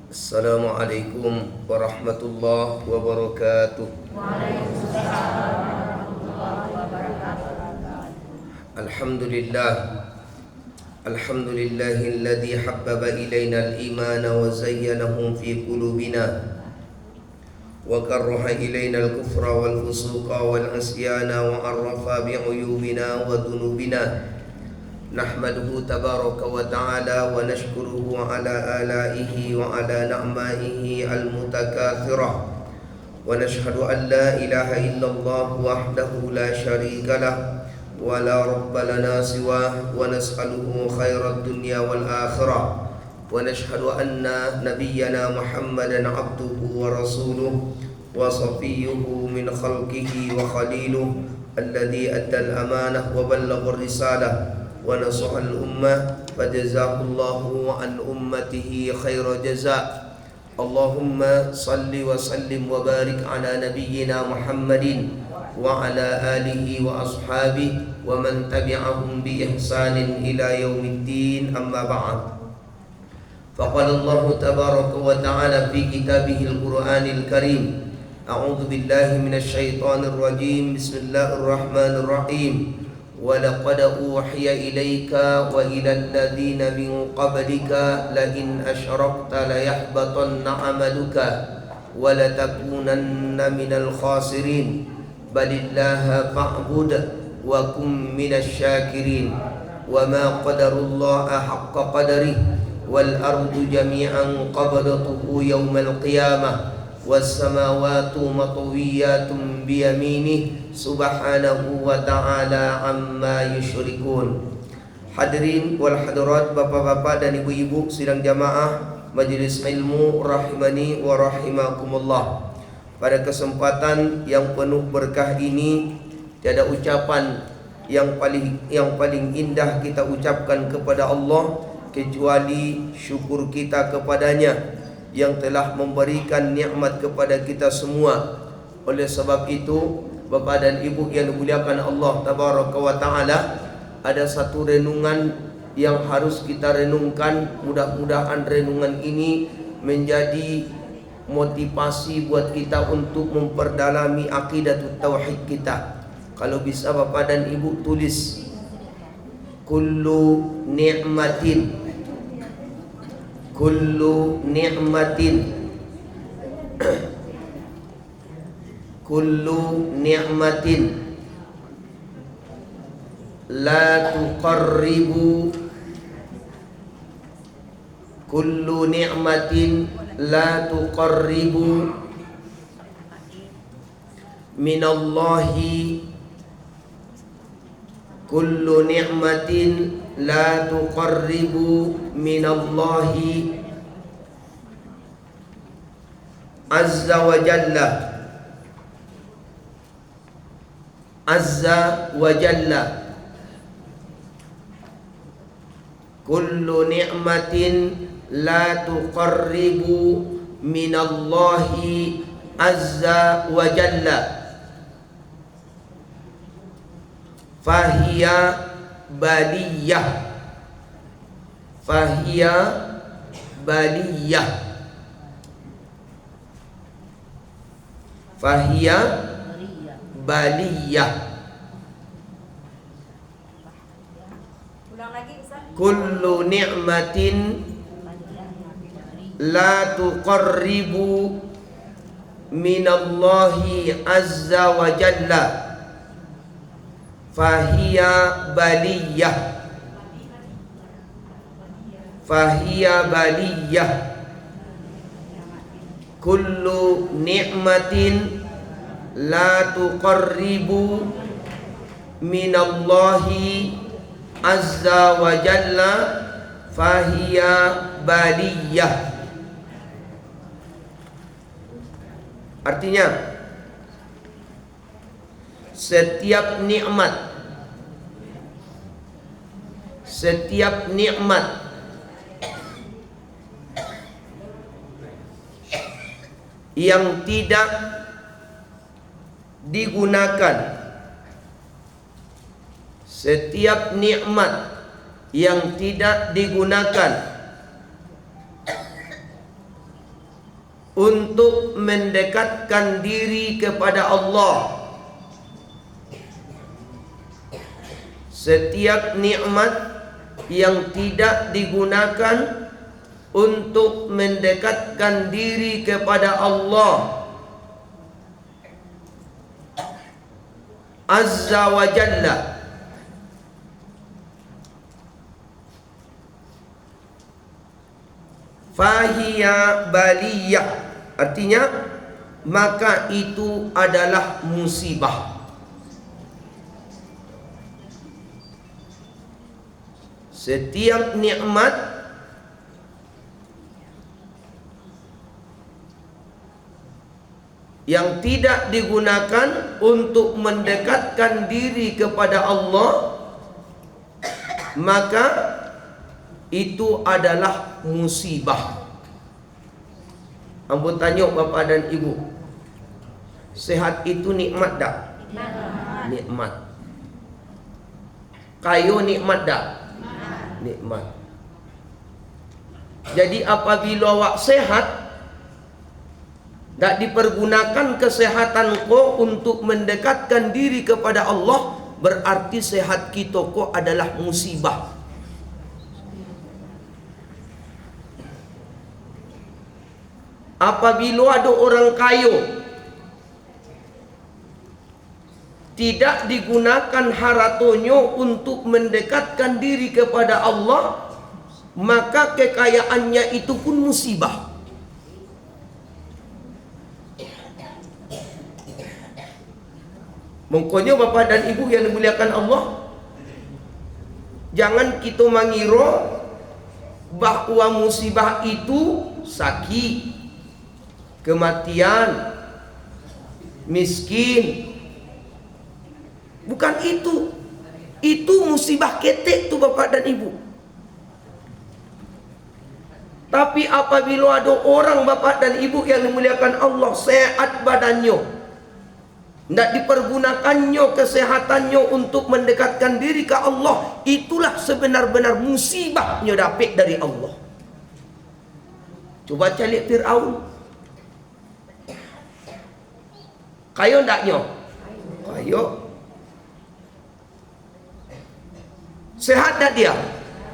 Assalamualaikum warahmatullahi wabarakatuh. Waalaikumsalam warahmatullahi wabarakatuh. Alhamdulillah. Alhamdulillahilladzi habbaba ilaina al-imana wa zayyanahu fi qulubina wa karraha ilaina al-kufra wal fusuqa wal asyana wa arrafa bi uyubina wa dunubina. Nahmaduhu tabaraka wa ta'ala wa nashkuruhu ala alaihi wa ala na'maihi al-mutakathirah wa nashhadu an la ilaha illallah wahdahu la sharika lah wa la rabba lana siwah wa nas'aluhu khairat dunya wal akhirah wa nashhadu anna nabiyyana Muhammadan abduhu wa rasuluh wa safiyyuhu min khalqihi wa khaliluh alladhi adda al-amanah wa ballagha ar-risalah wa nasaha al-ummah fajazahullahu an ummatihi khaira jazaa. Allahumma salli wa sallim wa barik ala nabiyyina Muhammadin wa ala alihi wa ashabihi wa man tabi'ahum bi ihsanin ila yaumiddin, amma ba'd. Faqala Allah tabaraka wa ta'ala fi kitabihil Qur'anil Karim, a'udzu billahi minasy syaithanir rajim, bismillahirrahmanirrahim. وَلَقَدْ أُوحِيَ إِلَيْكَ وَإِلَى الَّذِينَ مِنْ قَبْلِكَ لَئِنْ أَشْرَكْتَ لَيَحْبَطَنَّ عَمَلُكَ وَلَتَكُونَنَّ مِنَ الْخَاسِرِينَ بَلِ اللَّهَ فَاعْبُدْ وَكُنْ مِنَ الشَّاكِرِينَ وَمَا قَدَرُوا اللَّهَ حَقَّ قَدْرِهِ وَالْأَرْضُ جَمِيعًا قَبْضَتُهُ يَوْمَ الْقِيَامَةِ وَالسَّمَاوَاتُ مَطْوِيَّاتٌ بِيَمِينِهِ subhanahu wa ta'ala amma yusyrikun. Hadirin wal hadirat, bapak-bapak dan ibu-ibu sidang jamaah majelis ilmu rahimani wa rahimakumullah. Pada kesempatan yang penuh berkah ini, tiada ucapan yang paling indah kita ucapkan kepada Allah kecuali syukur kita kepadanya yang telah memberikan nikmat kepada kita semua. Oleh sebab itu, Bapak dan Ibu yang dimuliakan Allah tabaraka wa ta'ala, ada satu renungan yang harus kita renungkan. Mudah-mudahan renungan ini menjadi motivasi buat kita untuk memperdalami aqidatut tauhid kita. Kalau bisa Bapak dan Ibu tulis, kullu ni'matin kullu ni'matin la tuqarribu kullu ni'matin la tuqarribu minallahi kullu ni'matin la tuqarribu minallahi azza wa jalla kullu ni'matin la tuqarribu minallahi azza wa jalla fahiya baliyah kullu ni'matin la tuqarribu minallahi azza wa jalla fahiya baliyah kullu ni'matin la tuqarribu minallahi azza wa jalla fahiya baliyah. Artinya, setiap nikmat yang tidak digunakan, setiap nikmat yang tidak digunakan untuk mendekatkan diri kepada Allah. Setiap nikmat yang tidak digunakan untuk mendekatkan diri kepada Allah Azza wa Jalla, fahiya baliyah, artinya maka itu adalah musibah. Setiap nikmat yang tidak digunakan untuk mendekatkan diri kepada Allah, maka itu adalah musibah. Ampun tanya bapa dan ibu, sehat itu nikmat tak? Nikmat. Kayu nikmat tak? Nikmat. Jadi apabila awak sehat, tak dipergunakan kesehatan kau untuk mendekatkan diri kepada Allah, berarti sehat kita kau adalah musibah. Apabila ada orang kaya tidak digunakan hartanya untuk mendekatkan diri kepada Allah, maka kekayaannya itu pun musibah. Makanya bapa dan ibu yang dimuliakan Allah, jangan kita mengira bahawa musibah itu sakit, kematian, miskin. Bukan itu. Itu musibah ketek tu bapa dan ibu. Tapi apabila ada orang bapa dan ibu yang dimuliakan Allah, sehat badannya, tidak dipergunakannya kesehatannya untuk mendekatkan diri ke Allah, itulah sebenar-benar musibahnya dapat dari Allah. Coba cari Fir'aun. Kaya taknya? Kaya. Sehat tak dia?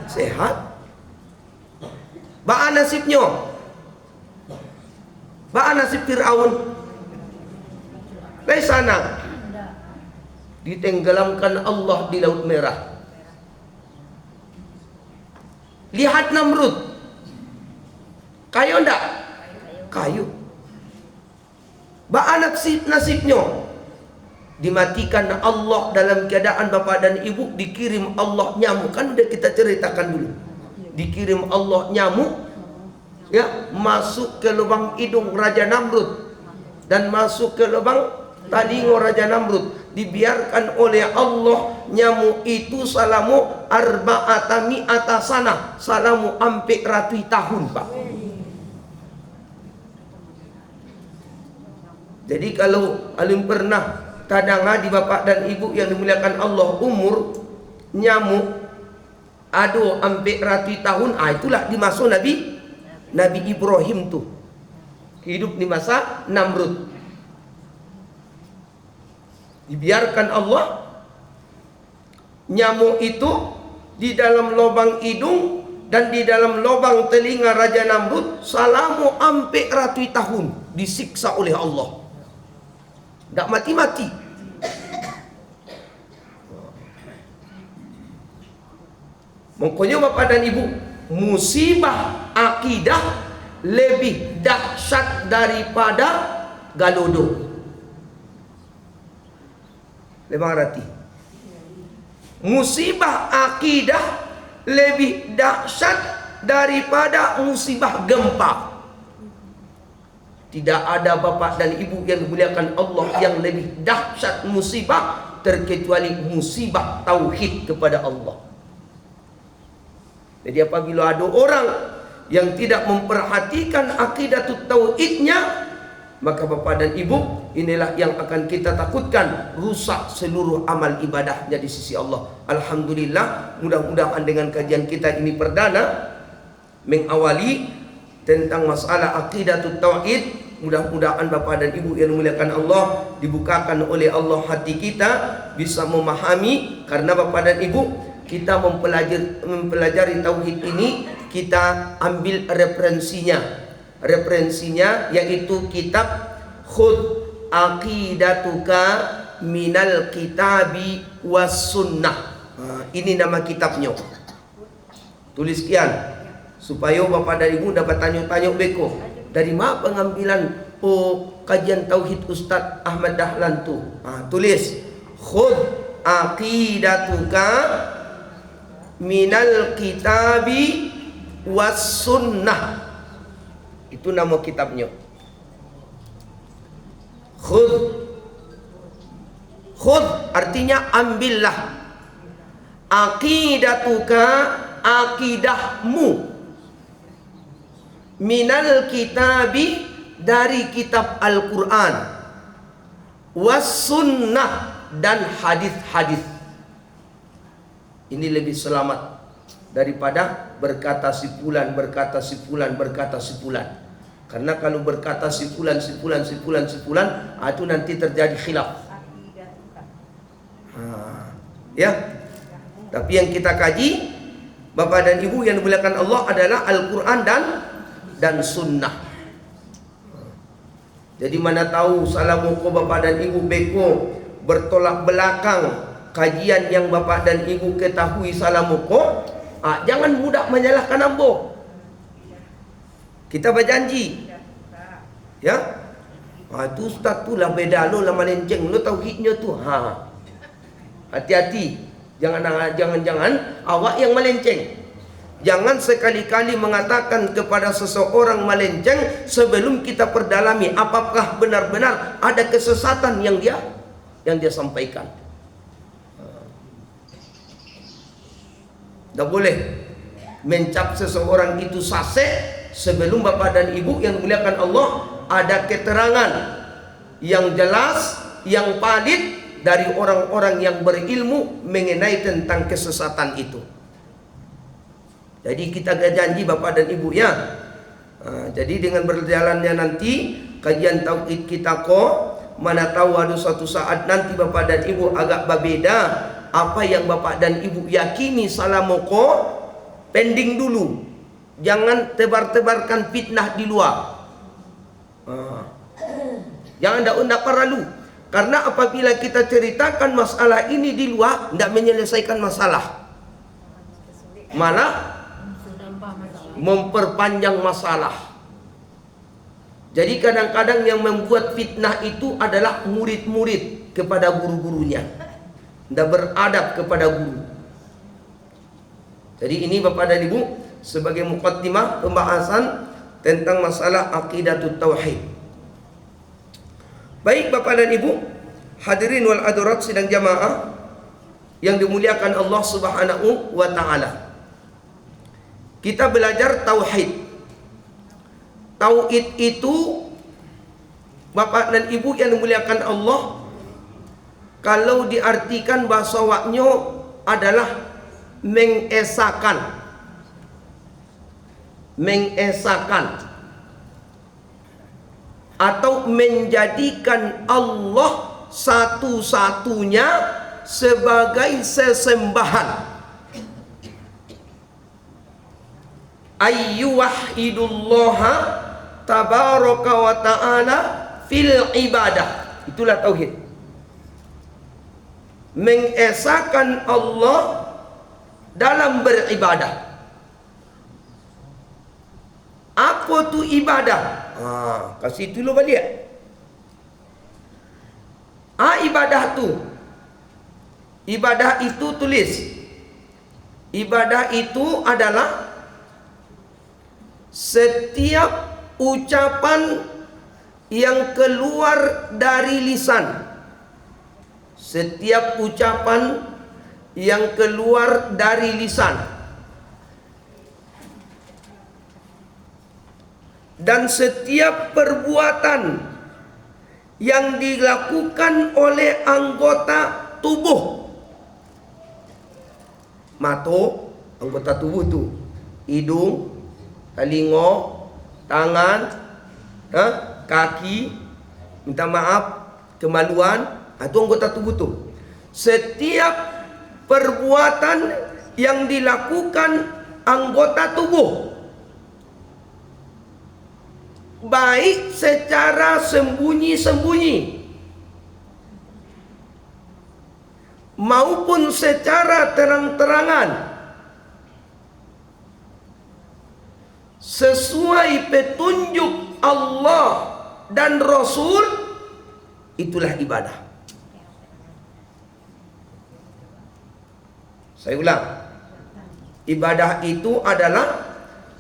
Sehat. Bagaimana nasibnya? Bagaimana nasib Fir'aun? Dari sana ditenggelamkan Allah di Laut Merah. Lihat Namrud. Kayu enggak? Kayu. Bagaimana nasibnya? Dimatikan Allah dalam keadaan bapa dan ibu, dikirim Allah nyamuk. Kan udah kita ceritakan dulu. Dikirim Allah nyamuk, ya, masuk ke lubang hidung Raja Namrud dan masuk ke lubang talingo Raja Namrud. Dibiarkan oleh Allah nyamuk itu salamu arba'ata mi'ata sana, salamu ampe ratus tahun, Pak. Jadi kalau alim pernah kadang di bapak dan ibu yang dimuliakan Allah, umur nyamuk ada ampe ratus tahun, itulah di masa Nabi Ibrahim tuh hidup di masa Namrud. Dibiarkan Allah nyamuk itu di dalam lubang hidung dan di dalam lubang telinga Raja Namrud selama ampe ratus tahun, disiksa oleh Allah. Tak mati-mati. Makanya bapak dan ibu, musibah akidah lebih dahsyat daripada galodo. Lemah rati. Musibah akidah lebih dahsyat daripada musibah gempa. Tidak ada bapak dan ibu yang dimuliakan Allah yang lebih dahsyat musibah terkecuali musibah tauhid kepada Allah. Jadi apabila ada orang yang tidak memperhatikan akidah tauhidnya, maka bapak dan ibu, inilah yang akan kita takutkan, rusak seluruh amal ibadahnya di sisi Allah. Alhamdulillah, mudah-mudahan dengan kajian kita ini perdana mengawali tentang masalah akidah tauhid, mudah-mudahan Bapak dan Ibu yang dimuliakan Allah, dibukakan oleh Allah hati kita, bisa memahami. Karena Bapak dan Ibu, kita mempelajari tauhid ini, kita ambil referensinya yaitu kitab Khud Aqidatuka Minal Kitabi Was Sunnah. Ini nama kitabnya. Tulis sekian supaya Bapak dan Ibu dapat tanya-tanya beko. Dari mana pengambilan kajian tauhid Ustaz Ahmad Dahlan tu? Tulis Khud Aqidatuka Minal Kitabi Was Sunnah. Itu nama kitabnya. Khud artinya ambillah. Aqidatuka, akidahmu. Minal kitabi, dari kitab Al-Quran. Was sunnah, dan hadis-hadis. Ini lebih selamat daripada berkata si fulan. Karena kalau berkata si fulan, itu nanti terjadi khilaf. Ya. Tapi yang kita kaji, Bapak dan Ibu yang dimuliakan Allah, adalah Al-Quran dan Sunnah. Jadi mana tahu salah muka Bapak dan Ibu beko bertolak belakang kajian yang Bapak dan Ibu ketahui salah muka, jangan mudah menyalahkan ambo. Kita berjanji, ya. Itu Ustaz tu lah beda lo lah malenceng lo tauhidnya tu. Hati-hati, jangan awak yang melenceng. Jangan sekali-kali mengatakan kepada seseorang melenceng sebelum kita perdalami apakah benar-benar ada kesesatan yang dia sampaikan. Tak boleh mencap seseorang itu saseh sebelum Bapak dan Ibu yang dimuliakan Allah ada keterangan yang jelas, yang valid dari orang-orang yang berilmu mengenai tentang kesesatan itu. Jadi kita janji Bapak dan Ibu ya. Jadi dengan berjalannya nanti kajian tauhid kita mana tahu ada suatu saat nanti Bapak dan Ibu agak berbeda. Apa yang Bapak dan Ibu yakini salah moko, pending dulu. Jangan tebar-tebarkan fitnah di luar. Jangan ndak perlu. Karena apabila kita ceritakan masalah ini di luar, tidak menyelesaikan masalah, malah memperpanjang masalah. Jadi kadang-kadang yang membuat fitnah itu adalah murid-murid kepada guru-gurunya, tidak beradab kepada guru. Jadi ini Bapak dan Ibu sebagai muqaddimah pembahasan tentang masalah aqidatut tauhid. Baik Bapak dan Ibu, hadirin wal hadirat sidang jamaah yang dimuliakan Allah Subhanahu wa taala. Kita belajar tauhid. Tauhid itu Bapak dan Ibu yang dimuliakan Allah, kalau diartikan bahasa waknya adalah mengesakan atau menjadikan Allah satu-satunya sebagai sesembahan. Ayyuwahidullaha tabaraka wa ta'ala fil ibadah. Itulah tauhid. Mengesakan Allah dalam beribadah. Apa tu ibadah? Kasih dulu balik. Ibadah itu tulis. Ibadah itu adalah setiap ucapan yang keluar dari lisan. Setiap ucapan yang keluar dari lisan. Dan setiap perbuatan yang dilakukan oleh anggota tubuh. Mata, anggota tubuh tu, hidung, telinga, tangan, kaki, minta maaf, kemaluan, itu anggota tubuh tuh. Setiap perbuatan yang dilakukan anggota tubuh, baik secara sembunyi-sembunyi maupun secara terang-terangan, sesuai petunjuk Allah dan Rasul, itulah ibadah. Saya ulang, ibadah itu adalah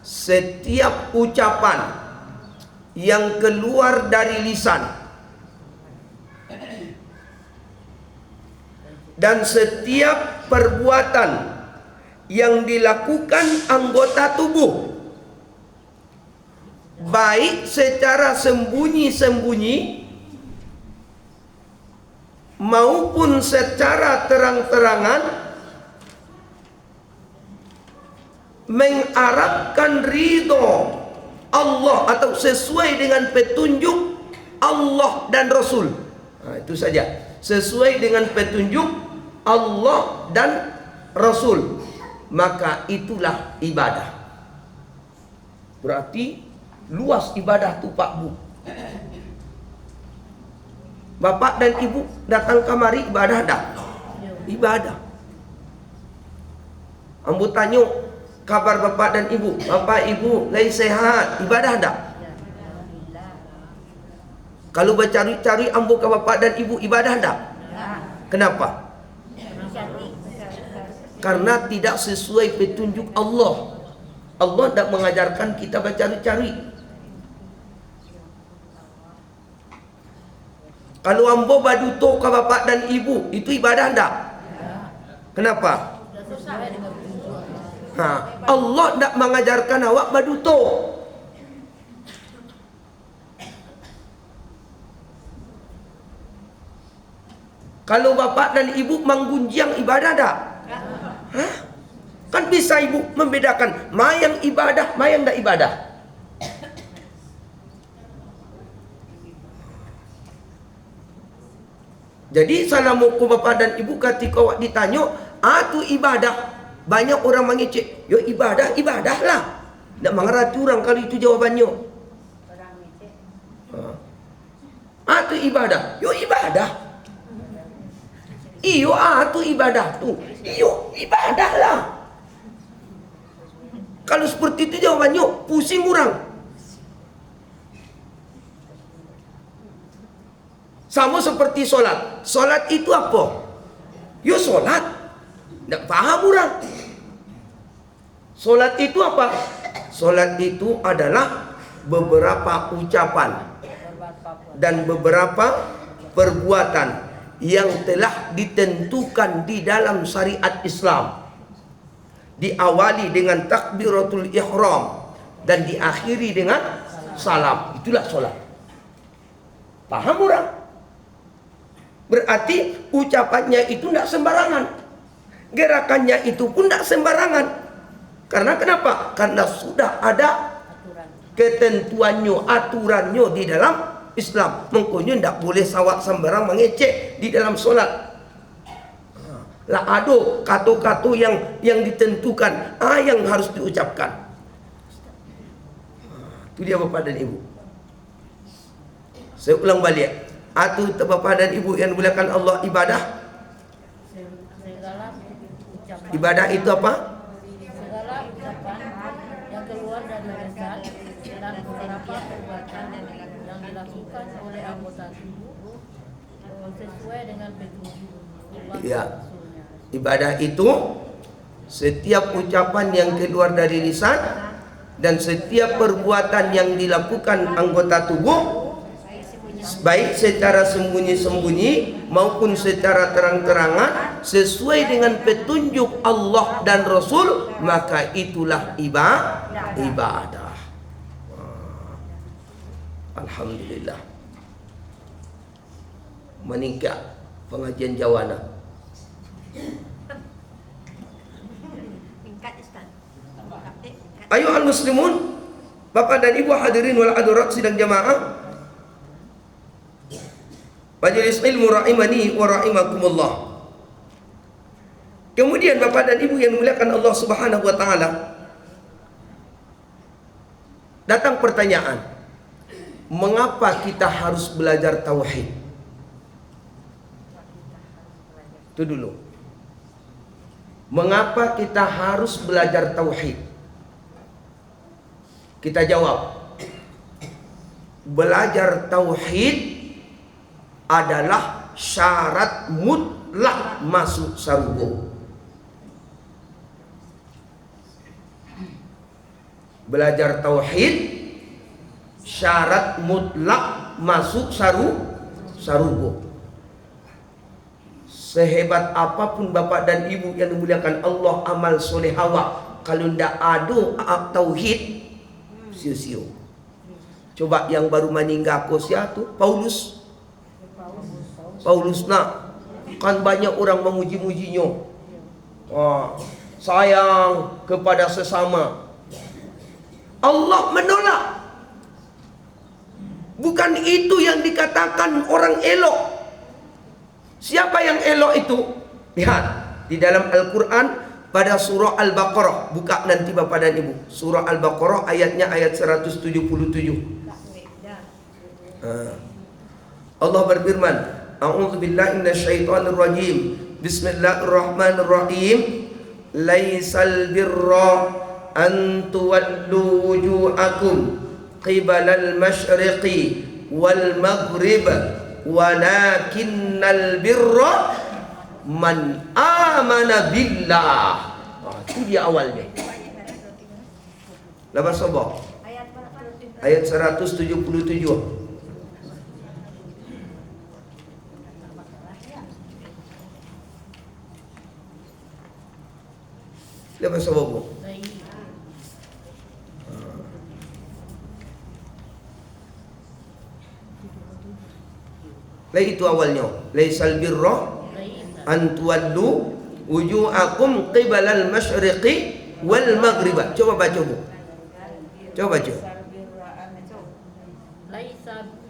setiap ucapan yang keluar dari lisan dan setiap perbuatan yang dilakukan anggota tubuh, baik secara sembunyi-sembunyi maupun secara terang-terangan, mengharapkan ridho Allah atau sesuai dengan petunjuk Allah dan Rasul. Itu saja, sesuai dengan petunjuk Allah dan Rasul, maka itulah ibadah. Berarti luas ibadah tu Pak Bu. Bapak dan Ibu datang kamari, ibadah dah? Ibadah. Ambo tanya kabar Bapak dan Ibu, Bapak Ibu lagi sehat, ibadah dah? Kalau bercari-cari ambo ke Bapak dan Ibu, ibadah dah? Kenapa? Karena tidak sesuai petunjuk Allah. Allah tidak mengajarkan kita bercari-cari. Kalau ambo baduto ke Bapak dan Ibu, itu ibadah tak? Kenapa? Allah tidak mengajarkan awak baduto. Kalau Bapak dan Ibu menggunjang, ibadah tak? Kan bisa Ibu membedakan mayang ibadah, mayang tak ibadah. Jadi salamualaikum Bapak dan Ibu, ketika awak ditanya, tu ibadah, banyak orang mengecek, yo ibadah, ibadah lah. Tak mengerti orang kalau itu jawabannya. Tu ibadah, yo ibadah. Iyo tu ibadah tu, iyo ibadah lah. Kalau seperti itu jawabannya, pusing orang. Sama seperti solat. Solat itu apa? Yo solat. Tak paham orang. Solat itu apa? Solat itu adalah beberapa ucapan dan beberapa perbuatan yang telah ditentukan di dalam syariat Islam. Diawali dengan takbiratul ihram dan diakhiri dengan salam. Itulah solat. Paham orang? Berarti ucapannya itu tidak sembarangan, gerakannya itu pun tidak sembarangan. Karena kenapa? Karena sudah ada ketentuannya, aturannya di dalam Islam. Makanya tidak boleh sawak sembarang mengecek di dalam solat. Lah ada kata-kata yang ditentukan, yang harus diucapkan. Itu dia Bapak dan Ibu. Saya ulang balik. Atu Bapak dan Ibu yang dimuliakan Allah, ibadah. Ibadah itu apa? Segala ucapan yang keluar dari lisan dan beberapa perbuatan yang dilakukan oleh anggota tubuh sesuai dengan petunjuk Allah. Ya. Ibadah itu setiap ucapan yang keluar dari lisan dan setiap perbuatan yang dilakukan anggota tubuh, baik secara sembunyi-sembunyi maupun secara terang-terangan, sesuai dengan petunjuk Allah dan Rasul, maka itulah ibadah. Alhamdulillah. Meningkat pengajian Jawana. Ayuhal muslimun, Bapak dan Ibu hadirin wal hadirat sidang jamaah Majelis ilmu rahimani wa rahimakumullah. Kemudian Bapak dan Ibu yang dimuliakan Allah Subhanahu wa taala, datang pertanyaan, mengapa kita harus belajar tauhid? Itu dulu. Mengapa kita harus belajar tauhid? Kita jawab, belajar tauhid adalah syarat mutlak masuk surga. Belajar tauhid syarat mutlak masuk surga. Sehebat apapun Bapak dan Ibu yang dimuliakan Allah amal soleh awak, kalau ndak ada tauhid, sia-sia. Coba yang baru meninggal kosia tu Paulus nak kan banyak orang memuji-mujinya, sayang kepada sesama. Allah menolak. Bukan itu yang dikatakan orang elok. Siapa yang elok itu? Lihat di dalam Al-Quran pada surah Al-Baqarah. Buka nanti Bapak dan Ibu. Surah Al-Baqarah ayatnya ayat 177. Allah berfirman, A'udzubillahi minasyaitonir rajim. Bismillahirrahmanirrahim. Laisal birra an tuwallu wujuhakum qibalal masyriqi wal maghrib walakinnal birra man amana billah. Itu dia awalnya. Lepas sabar. Ayat 177. Lepas sabar bu. Lah itu awalnya. Laisal birra an tuwallu wujuhakum qibalal masyriqi wal maghrib. Coba baca Bu. Coba baca.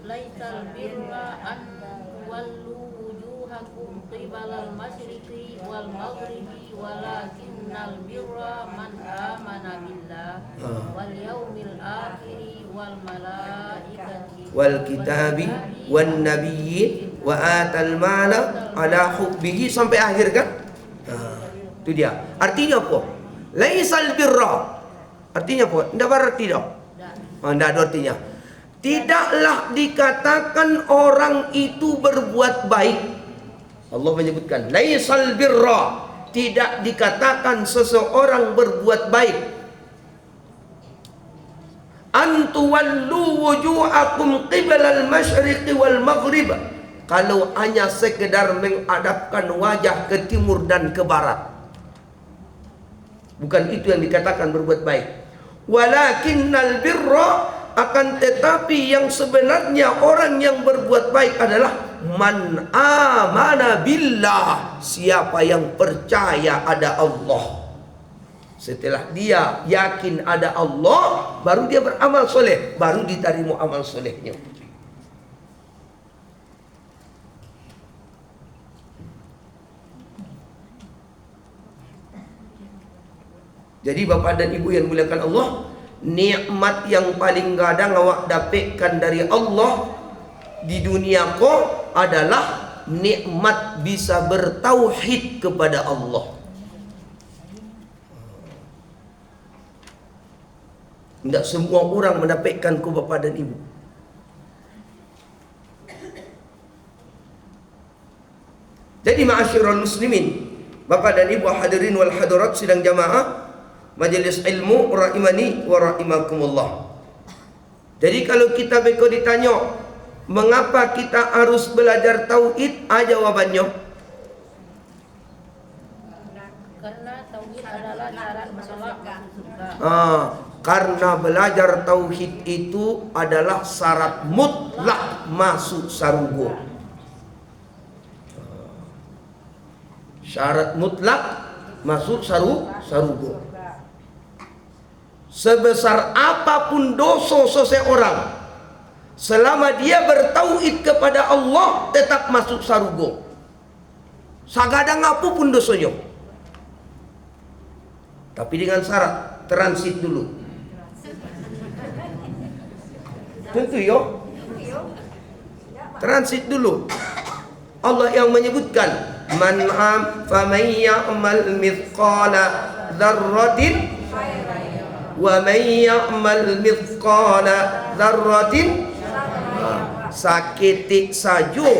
Laisal birra an tuwallu wujuhakum qibalal masyriqi wal maghribi walakinnal birra man amana billah wal yaumil akhir wal malaikati wal kitabi wan nabiyyin wa atal mala ala hubbihi sampai akhir kan? Itu dia. Artinya apa? Laisal birra. Artinya apa? Enggak berarti dah. Enggak ada artinya. Tidaklah dikatakan orang itu berbuat baik. Allah menyebutkan laisal birra. Tidak dikatakan seseorang berbuat baik. Antuwallu wujuhakum qibalal masyriqi wal maghrib. Kalau hanya sekedar menghadapkan wajah ke timur dan ke barat, bukan itu yang dikatakan berbuat baik. Walakinnal birra, akan tetapi yang sebenarnya orang yang berbuat baik adalah man amana billah, siapa yang percaya ada Allah. Setelah dia yakin ada Allah, baru dia beramal soleh, baru diterima amal solehnya. Jadi Bapak dan Ibu yang dimuliakan Allah, nikmat yang paling gadang awak dapatkan dari Allah di dunia ko adalah nikmat bisa bertauhid kepada Allah. Tidak semua orang mendapatkan ku Bapak dan Ibu. Jadi ma'asyiral muslimin, Bapak dan Ibu hadirin wal hadirat sidang jamaah majelis ilmu rahimani wa rahimakumullah. Jadi kalau kita beko ditanya mengapa kita harus belajar tauhid, jawabannya karena tauhid adalah syarat mutlak masuk surga. Karena belajar tauhid itu adalah syarat mutlak masuk surga. Syarat mutlak masuk surga. Sebesar apapun dosa seseorang, selama dia bertauhid kepada Allah tetap masuk sarugo. Sagadang apapun dosanya. Tapi dengan syarat transit dulu. Tentu yo. Transit dulu. Allah yang menyebutkan, faman ya'mal mithqala dzarratin wa man ya'mal mithqala dzarratin sakitik saja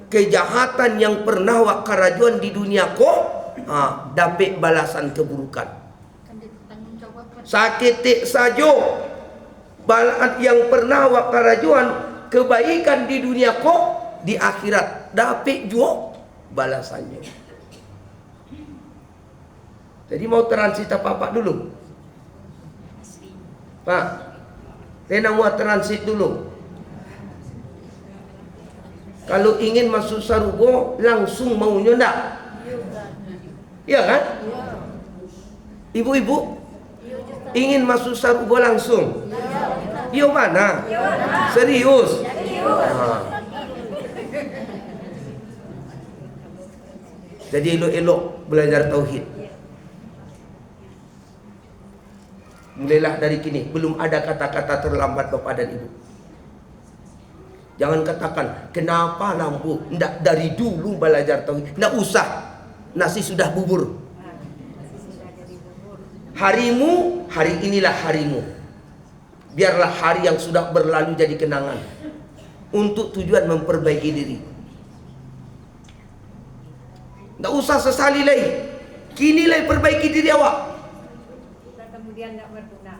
kejahatan yang pernah wak karajuan di dunia ko dapat balasan keburukan. Sakitik saja balasan yang pernah wak karajuan kebaikan di dunia ko di akhirat dapat juga balasannya. Jadi mau transit apa dulu? Pak, saya mau transit dulu. Kalau ingin masuk sarugo langsung maunya ndak? Iya kan? Ibu-ibu ingin masuk sarugo langsung? Iya mana? Serius? Jadi elok-elok belajar tauhid. Mulailah dari kini. Belum ada kata-kata terlambat Bapak dan Ibu. Jangan katakan, kenapa lampu? Ndak, dari dulu belajar tauhid. Ndak usah. Nasi sudah bubur. Harimu, hari inilah harimu. Biarlah hari yang sudah berlalu jadi kenangan. Untuk tujuan memperbaiki diri. Ndak usah sesali lagi. Kini lagi perbaiki diri awak. Kemudian nggak berguna.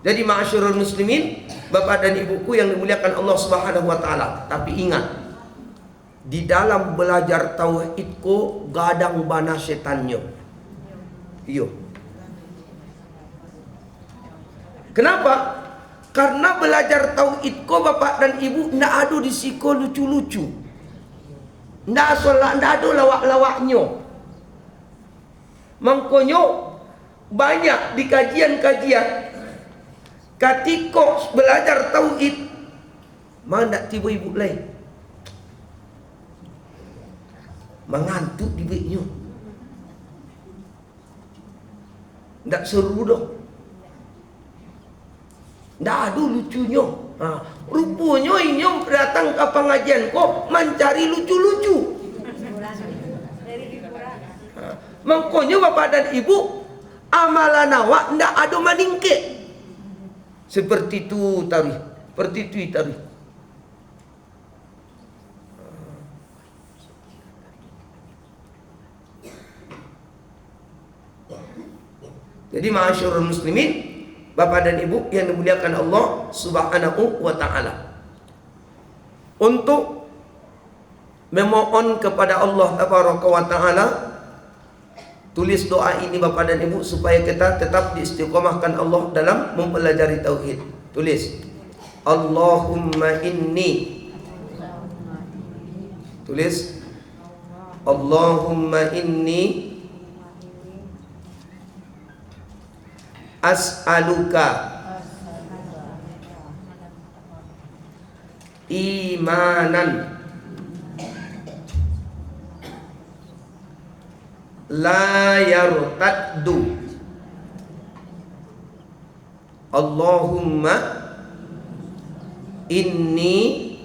Jadi ma'asyiral muslimin, Bapak dan Ibuku yang dimuliakan Allah Subhanahu wa taala. Tapi ingat, di dalam belajar tauhid ko gadang bana setannya. Iyo. Kenapa? Karena belajar tauhid ko Bapak dan Ibu ndak ada di siko lucu-lucu. Ndak ada lawak-lawaknya. Mangkonyo banyak di kajian-kajian ketika belajar tauhid mana tiba ibu lain mengantuk di beknya. Ndak seru dong. Ndak ada lucunya. Rupanya ini datang ke pengajian kok mencari lucu-lucu. Mengkonyo Bapak dan Ibu amalan awak ndak ada maningke. Seperti itu tari. Seperti itu tari. Jadi ma'asyiral muslimin, Bapak dan Ibu yang dimuliakan Allah Subhanahu wa taala. Untuk memohon kepada Allah Tabaraka wa taala, tulis doa ini Bapak dan Ibu supaya kita tetap diistiqomahkan Allah dalam mempelajari tauhid. Tulis Allahumma inni. Tulis Allahumma inni as'aluka imanan la yartaddu. Allahumma inni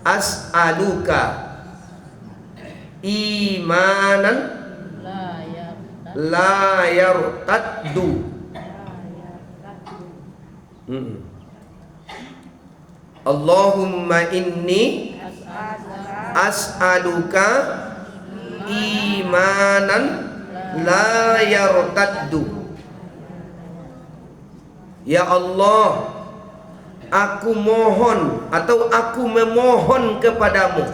as'aluka imanan la yartaddu. Allahumma inni as'aluka imanan la yartaddu. Ya Allah, aku mohon atau aku memohon kepadamu.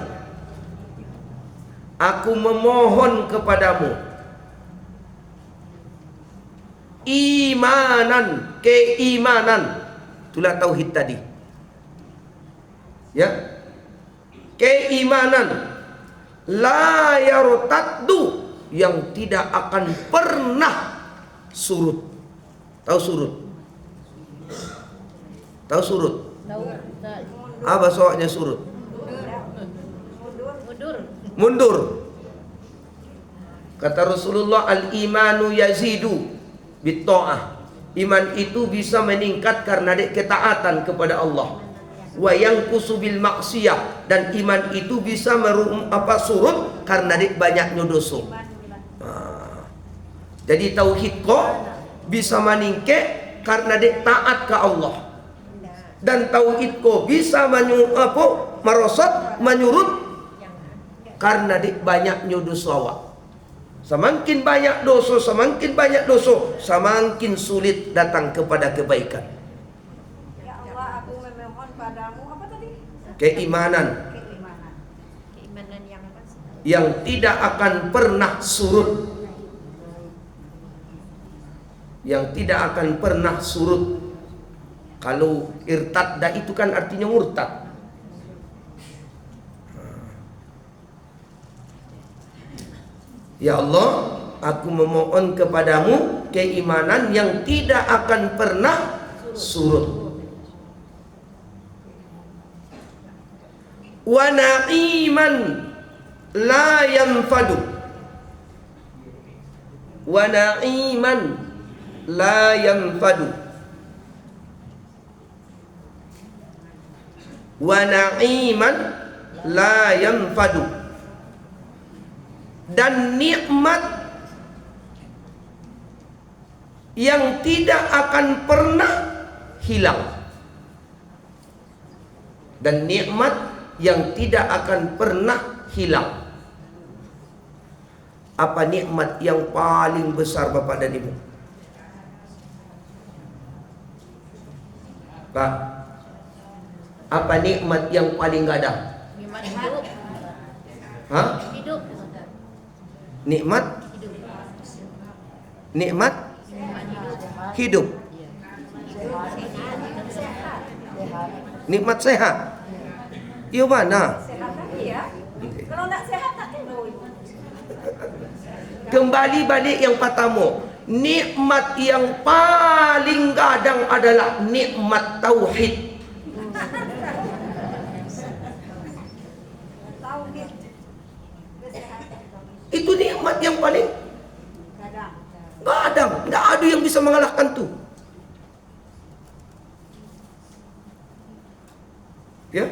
Aku memohon kepadamu imanan, keimanan. Itulah tauhid tadi. Ya. Keimanan la yartaddu, yang tidak akan pernah surut. Tahu surut? Tahu surut? Tahu Ustaz. Apa soalnya surut? Mundur. Mundur. Kata Rasulullah, al-imanu yazidu bitta'ah. Iman itu bisa meningkat karena ketaatan kepada Allah. Wa yanqusu bil maksiyah, dan iman itu bisa surut karena banyaknya dosa. Jadi tauhid kok bisa meningkat karena taat ke Allah. Dan tauhid kok bisa merosot, menyurut karena banyaknya dosa. Semakin banyak dosa, semakin sulit datang kepada kebaikan. Ya Allah, aku memohon padamu apa tadi? Keimanan Keimanan yang apa sih? yang tidak akan pernah surut. Yang tidak akan pernah surut. Kalau irtadda itu kan artinya murtad. Ya Allah, aku memohon kepadamu keimanan yang tidak akan pernah surut. Wa na'iman la yanfadu. Wa na'iman la yanfadu. Wa na'iman la yanfadu. Dan nikmat yang tidak akan pernah hilang. Dan nikmat yang tidak akan pernah hilang. Apa nikmat yang paling besar Bapak dan Ibu? Pak, apa nikmat yang paling gak ada? Nikmat hidup. Hah? Hidup. Nikmat? Nikmat hidup. Nikmat sehat. Iya mana? Sehat lagi ya. Kalau nggak sehat tak tidur. Kembali balik yang pertama. Nikmat yang paling gadang adalah nikmat tauhid. Tauhid. Kesehatan. Itu nikmat yang paling Kadang. gadang. Nggak ada yang bisa mengalahkan tuh. Ya,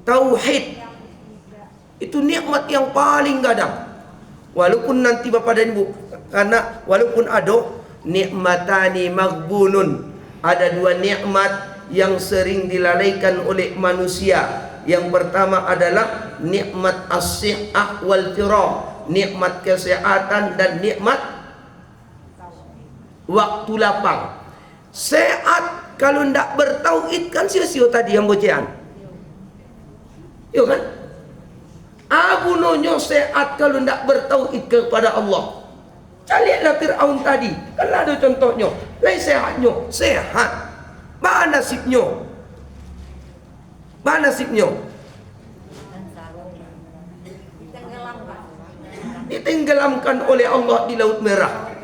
tauhid itu nikmat yang paling gadang. Walaupun nanti Bapak dan Ibu, karena walaupun ada nikmatani maghbunun, ada dua nikmat yang sering dilalaikan oleh manusia. Yang pertama adalah nikmat as-sihah wal firah, nikmat kesehatan dan nikmat waktu lapang. Sehat kalau ndak bertauhid kan sia-sia tadi yang bocaan. Yo kan? Abu nonyo sehat kalau ndak bertauhid kepada Allah. Lihatlah Fir'aun tadi, kan ada contohnya. Lain sehatnya, sehat. Mana nasibnya? Mana nasibnya? Ditenggelamkan oleh Allah di Laut Merah.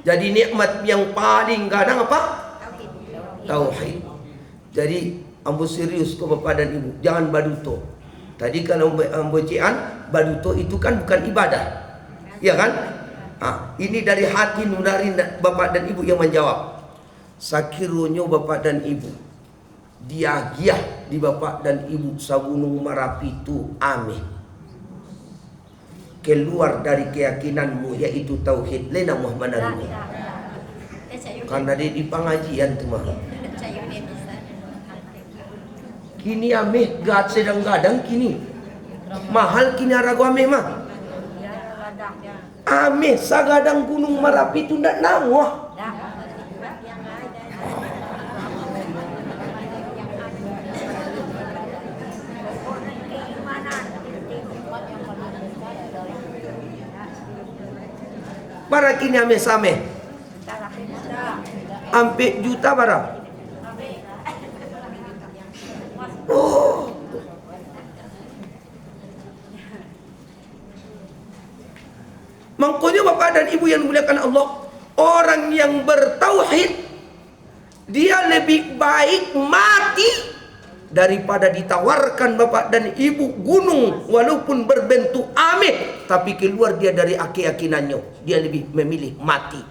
Jadi nikmat yang paling gadang apa? Tauhid. Jadi ambo serius ke Bapak dan Ibu, jangan baduto. Tadi kalau ambo cian, baduto itu kan bukan ibadah. Ya kan? Ini dari hati nurani Bapak dan Ibu yang menjawab. Sakironyo Bapak dan Ibu, diagiah di Bapak dan Ibu sagunung Marapi itu amin. Keluar dari keyakinanmu yaitu tauhid lena Muhammad Nabi. Karena dia di pengajian tuh mah. Kini ameh gad sedang gadang kini. Mahal kini arago ameh mah. Ameh sagadang gunung Marapi itu ndak nawah. Para kini ame same ampe juta bara. Oh, makanya Bapak dan Ibu yang dimuliakan Allah, Orang yang bertauhid, dia lebih baik mati daripada ditawarkan bapak dan ibu gunung walaupun berbentuk ameh, tapi keluar dia dari keyakinannya. Dia lebih memilih mati.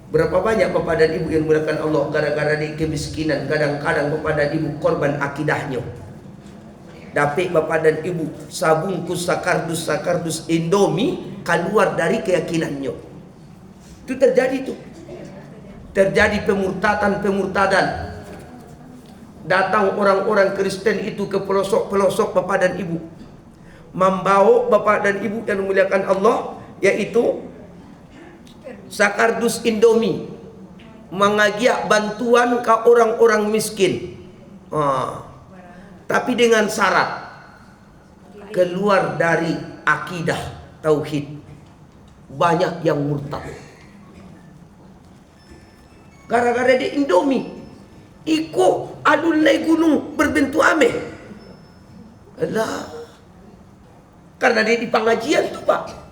Berapa banyak bapak dan ibu yang dimuliakan Allah gara-gara di kemiskinan, kadang-kadang bapak dan ibu korban akidahnya. Dapat bapak dan ibu sabungkus sakardus Indomie keluar dari keyakinannya. Itu terjadi tuh. Terjadi pemurtadan. Datang orang-orang Kristen itu ke pelosok-pelosok bapak dan ibu, membawa bapak dan ibu yang dimuliakan Allah, yaitu sakardus Indomie, mengajak bantuan ke orang-orang miskin. Tapi dengan syarat keluar dari akidah tauhid. Banyak yang murtad gara-gara di Indomie. Iko adul naik gunung berbentuk ameh. Alah, karena dia di pengajian tuh pak.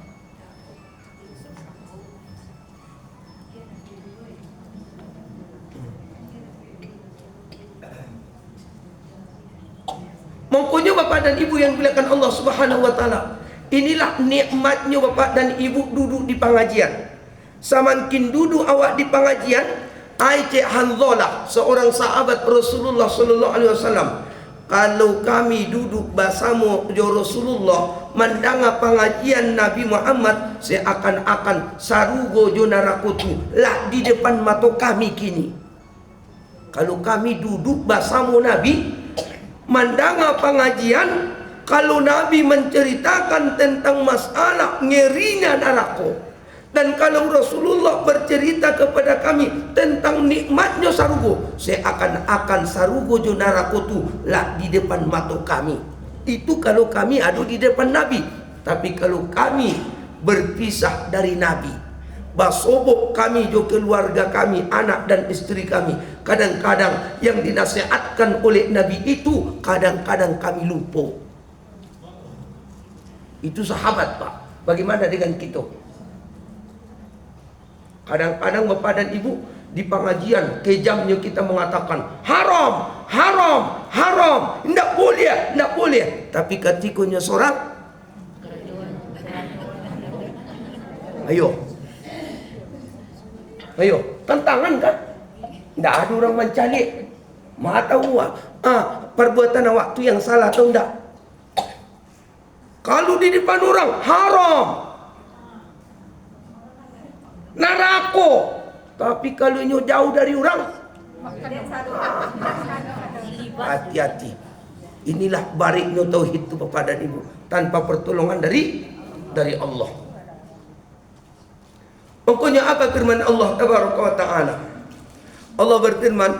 Pokoknya bapak dan ibu yang dimuliakan Allah Subhanahu wa taala, inilah nikmatnya bapak dan ibu duduk di pengajian. Samakin duduk awak di pengajian, Aisyah Hanzalah, seorang sahabat Rasulullah sallallahu alaihi wasallam, kalau kami duduk bersama Rasulullah mendengar pengajian Nabi Muhammad, seakan-akan sarugo jonarakutu lah di depan mata kami kini. Kalau kami duduk bersama Nabi mendengar pengajian, kalau Nabi menceritakan tentang masalah ngerinya neraka, dan kalau Rasulullah bercerita kepada kami tentang nikmatnya sarugo, seakan-akan sarugo jo neraka tu lah di depan mata kami. Itu kalau kami ada di depan Nabi. Tapi kalau kami berpisah dari Nabi, basobok kami jo keluarga kami, anak dan istri kami, kadang-kadang yang dinasihatkan oleh Nabi itu kadang-kadang kami lupa. Itu sahabat pak. Bagaimana dengan kita? Kadang-kadang bapak dan ibu di pengajian kejamnya kita mengatakan haram, haram, haram, tidak boleh, tidak boleh. Tapi ketikanya seorang, ayo, tantangan kan? Tidak ada orang mencari. Mata awak, perbuatan awak tu yang salah atau tidak? Kalau di depan orang haram, neraka. Tapi kalau nyo jauh dari orang, hati-hati. Inilah bariknya tauhid itu bapak dan ibu, tanpa pertolongan dari Allah. Pokoknya apa firman Allah tabaraka wa taala? Allah berfirman,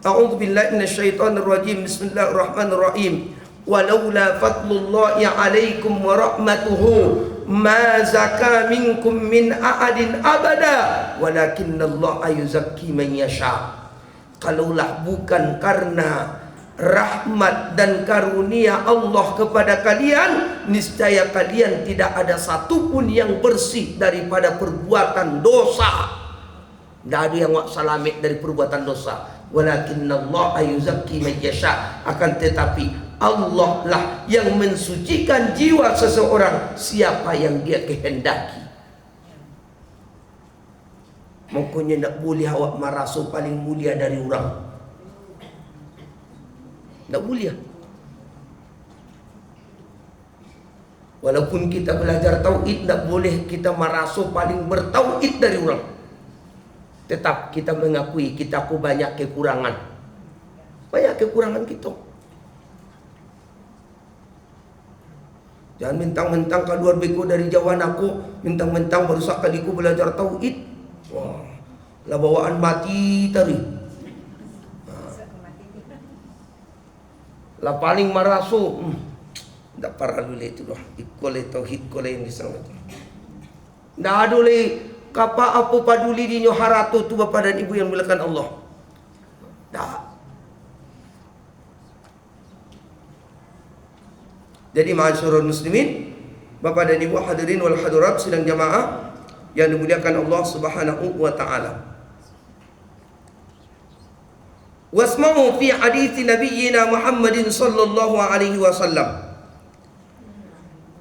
a'udzu billahi minasyaitonir rajim, bismillahirrahmanirrahim. Walaula fadlullahi 'alaikum wa rahmatuhu ma zaka minkum min ahadin abada walakinallaha yuzakki man yasha. Kalaulah bukan karena rahmat dan karunia Allah kepada kalian, niscaya kalian tidak ada satupun yang bersih daripada perbuatan dosa. Tidak ada yang selamat dari perbuatan dosa. Walakinallaha yuzakki man yasha. Akan tetapi Allah lah yang mensucikan jiwa seseorang siapa yang dia kehendaki. Makanya tak boleh awak merasa paling mulia dari orang. Tak mulia. Walaupun kita belajar tauhid, tak boleh kita merasa paling bertauhid dari orang. Tetap kita mengakui kita banyak kekurangan. Banyak kekurangan kita. Jangan mentang-mentang keluar beko dari jawan aku, mentang-mentang baru sekali aku belajar tauhid. Wah, lah bawaan mati tadi. Lah paling marasu, tak parah dulu itu dah. Ikole tauhid kole yang disangka. Dah ada le kapa apa paduli di nyoharato tu bapa dan ibu yang dimuliakan Allah. Dah. Jadi ma'asyiral muslimin, Bapak dan Ibu hadirin wal hadirat sidang jamaah yang dimuliakan Allah Subhanahu wa taala. Wasma'u fi hadits nabiyyina Muhammadin sallallahu alaihi wasallam.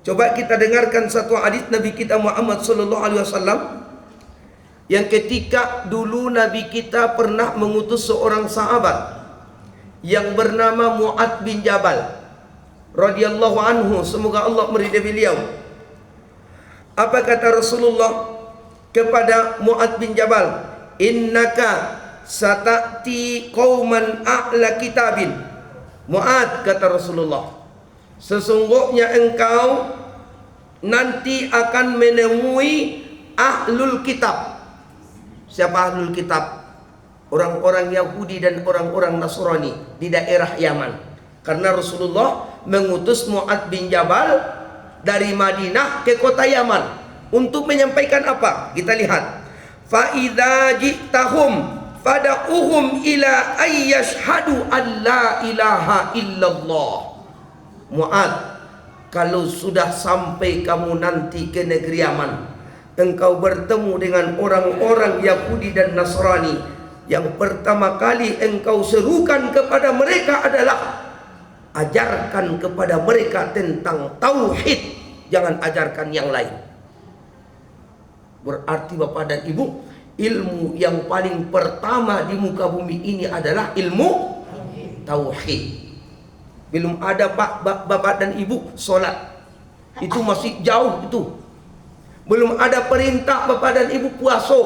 Coba kita dengarkan satu hadis Nabi kita Muhammad sallallahu alaihi wasallam yang ketika dulu Nabi kita pernah mengutus seorang sahabat yang bernama Mu'adz bin Jabal radhiyallahu anhu, semoga Allah meridai beliau. Apa kata Rasulullah kepada Mu'adz bin Jabal? Innaka satati qauman a'la kitabin. Mu'adz, kata Rasulullah, sesungguhnya engkau nanti akan menemui ahlul kitab. Siapa ahlul kitab? Orang-orang Yahudi dan orang-orang Nasrani di daerah Yaman. Karena Rasulullah mengutus Mu'adz bin Jabal dari Madinah ke kota Yaman untuk menyampaikan apa? Kita lihat. Fa idza ji'tahum fada'uhum ila ayyashhadu an la ilaha illallah. Mu'adz, kalau sudah sampai kamu nanti ke negeri Yaman, engkau bertemu dengan orang-orang Yahudi dan Nasrani, yang pertama kali engkau serukan kepada mereka adalah ajarkan kepada mereka tentang tauhid, jangan ajarkan yang lain. Berarti Bapak dan Ibu, ilmu yang paling pertama di muka bumi ini adalah ilmu tauhid. Belum ada Bapak dan Ibu solat, itu masih jauh itu. Belum ada perintah Bapak dan Ibu puasa,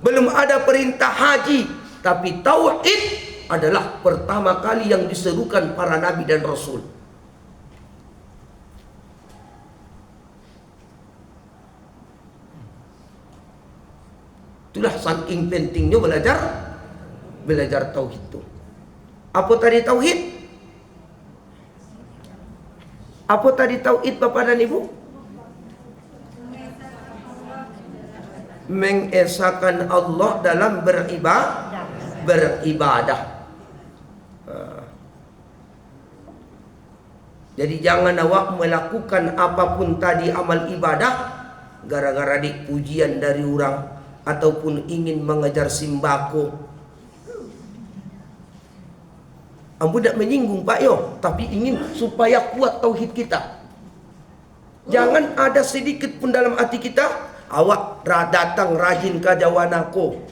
belum ada perintah haji, tapi tauhid adalah pertama kali yang diserukan para nabi dan rasul. Itulah saking pentingnya belajar tauhid itu. Apa tadi tauhid? Apa tadi tauhid Bapak dan Ibu? Mengesahkan Allah dalam beribadah. Jadi jangan awak melakukan apapun tadi amal ibadah gara-gara dik pujian dari orang ataupun ingin mengejar simbako. Ampun tak menyinggung Pak Yo, tapi ingin supaya kuat tauhid kita. Jangan ada sedikit pun dalam hati kita, awak datang rajin kajawan aku.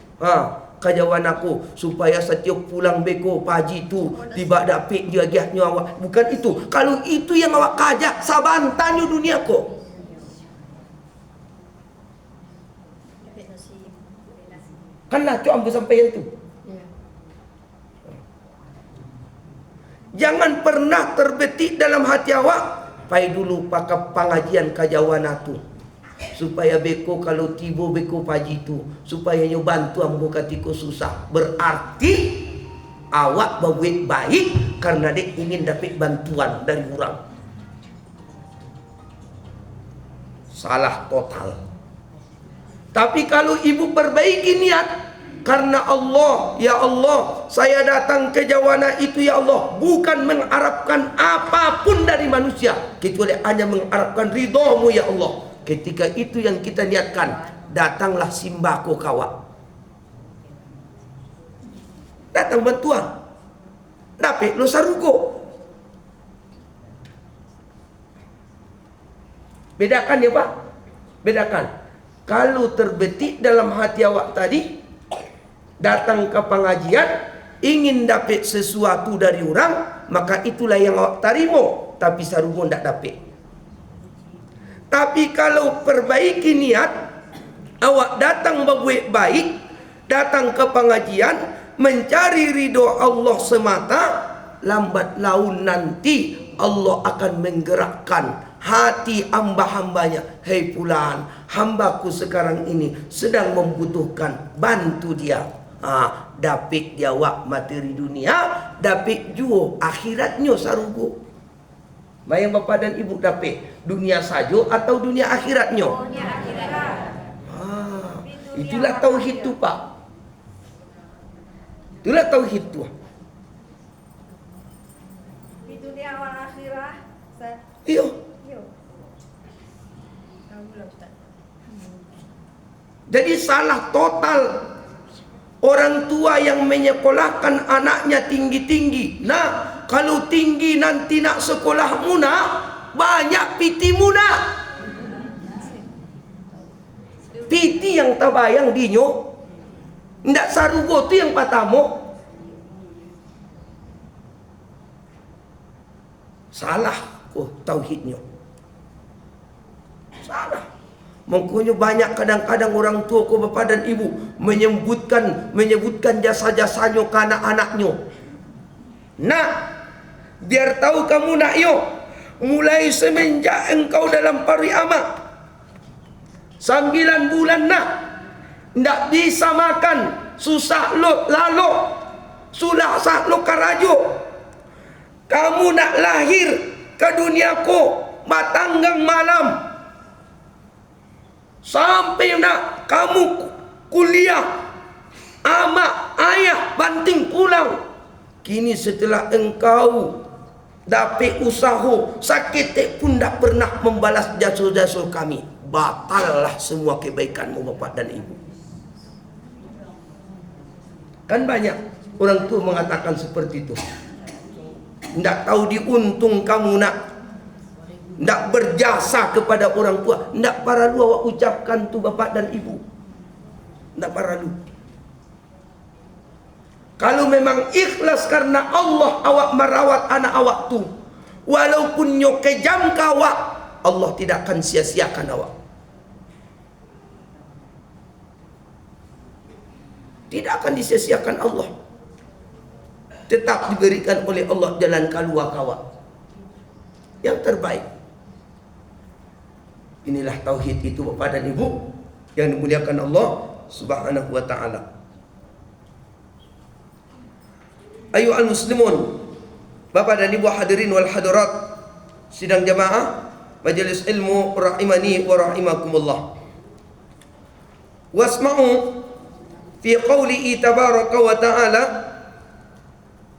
Kajawan aku supaya setiap pulang beko pagi tu tiba dapik dia giatnya awak. Bukan itu. Kalau itu yang awak kajak, sabantanyo dunia ko. Kan lah tu ambil sampai itu. Jangan pernah terbetik dalam hati awak, pai dulu pakai pengajian kajawan aku. Supaya beko kalau tiba beko pagi tu, supaya nyo bantu ambo katiko susah. Berarti awak berbuat baik karena dek ingin dapat bantuan dari orang. Salah total. Tapi kalau ibu perbaiki niat karena Allah, ya Allah, saya datang ke Jawana itu ya Allah, bukan mengharapkan apapun dari manusia kecuali hanya mengharapkan ridhomu ya Allah. Ketika itu yang kita niatkan, datanglah simbako kawak. Datang bantuan. Dapat lo saruko. Bedakan ya Pak. Bedakan. Kalau terbetik dalam hati awak tadi, datang ke pengajian, ingin dapat sesuatu dari orang, maka itulah yang awak tarimo. Tapi saruko tidak dapat. Tapi kalau perbaiki niat, awak datang berbuat baik, datang ke pengajian, mencari ridho Allah semata, lambat laun nanti Allah akan menggerakkan hati hamba-hambanya. Hei fulan, hambaku sekarang ini sedang membutuhkan, bantu dia. Dapat dia awak materi dunia, dapat juga akhiratnya sarugo. Bayang Bapak dan Ibu dapat dunia saja atau dunia akhiratnya? Dunia akhirat. Itulah tauhid tu Pak. Itulah tauhid tu. Di dunia wal akhirat Ustaz. Iya. Yo. Tahu lah Ustaz. Jadi salah total orang tua yang menyekolahkan anaknya tinggi-tinggi. Nah, kalau tinggi nanti nak sekolahmu nak, banyak pitimu nak. Piti yang tabayang dinyo, ndak sarugo tu yang patamo. Salah tauhidnya. Salah. Makanya banyak kadang-kadang orang tua ko bapa dan ibu menyebutkan jasa-jasanya ke anak-anaknya. Nak, biar tahu kamu nak yo, mulai semenjak engkau dalam pari ama 9 bulan nak, ndak bisa makan, susah lo lalu, sulah sah lo karajo. Kamu nak lahir ke dunia ko matanggang malam, sampai nak kamu kuliah, ama ayah banting pulang. Kini setelah engkau dapat usaha, sakit pun tak pernah membalas jasa-jasa kami. Batallah semua kebaikanmu bapak dan ibu. Kan banyak orang tua mengatakan seperti itu. Ndak tahu diuntung kamu nak, ndak berjasa kepada orang tua. Ndak paralu awak ucapkan tu bapak dan ibu. Ndak paralu. Kalau memang ikhlas karena Allah awak merawat anak awak tu, walaupun nyo kejam kawak, Allah tidak akan sia-siakan awak. Tidak akan disia-siakan Allah. Tetap diberikan oleh Allah jalan keluar kawak yang terbaik. Inilah tauhid itu bapak dan ibu yang dimuliakan Allah Subhanahu wa taala. Ayo al-muslimun, bapak dan ibu hadirin wal hadirat sidang jamaah majelis ilmu rahimani wa rahimakumullah. Wasma'u fi qawlihi tabaraka wa ta'ala.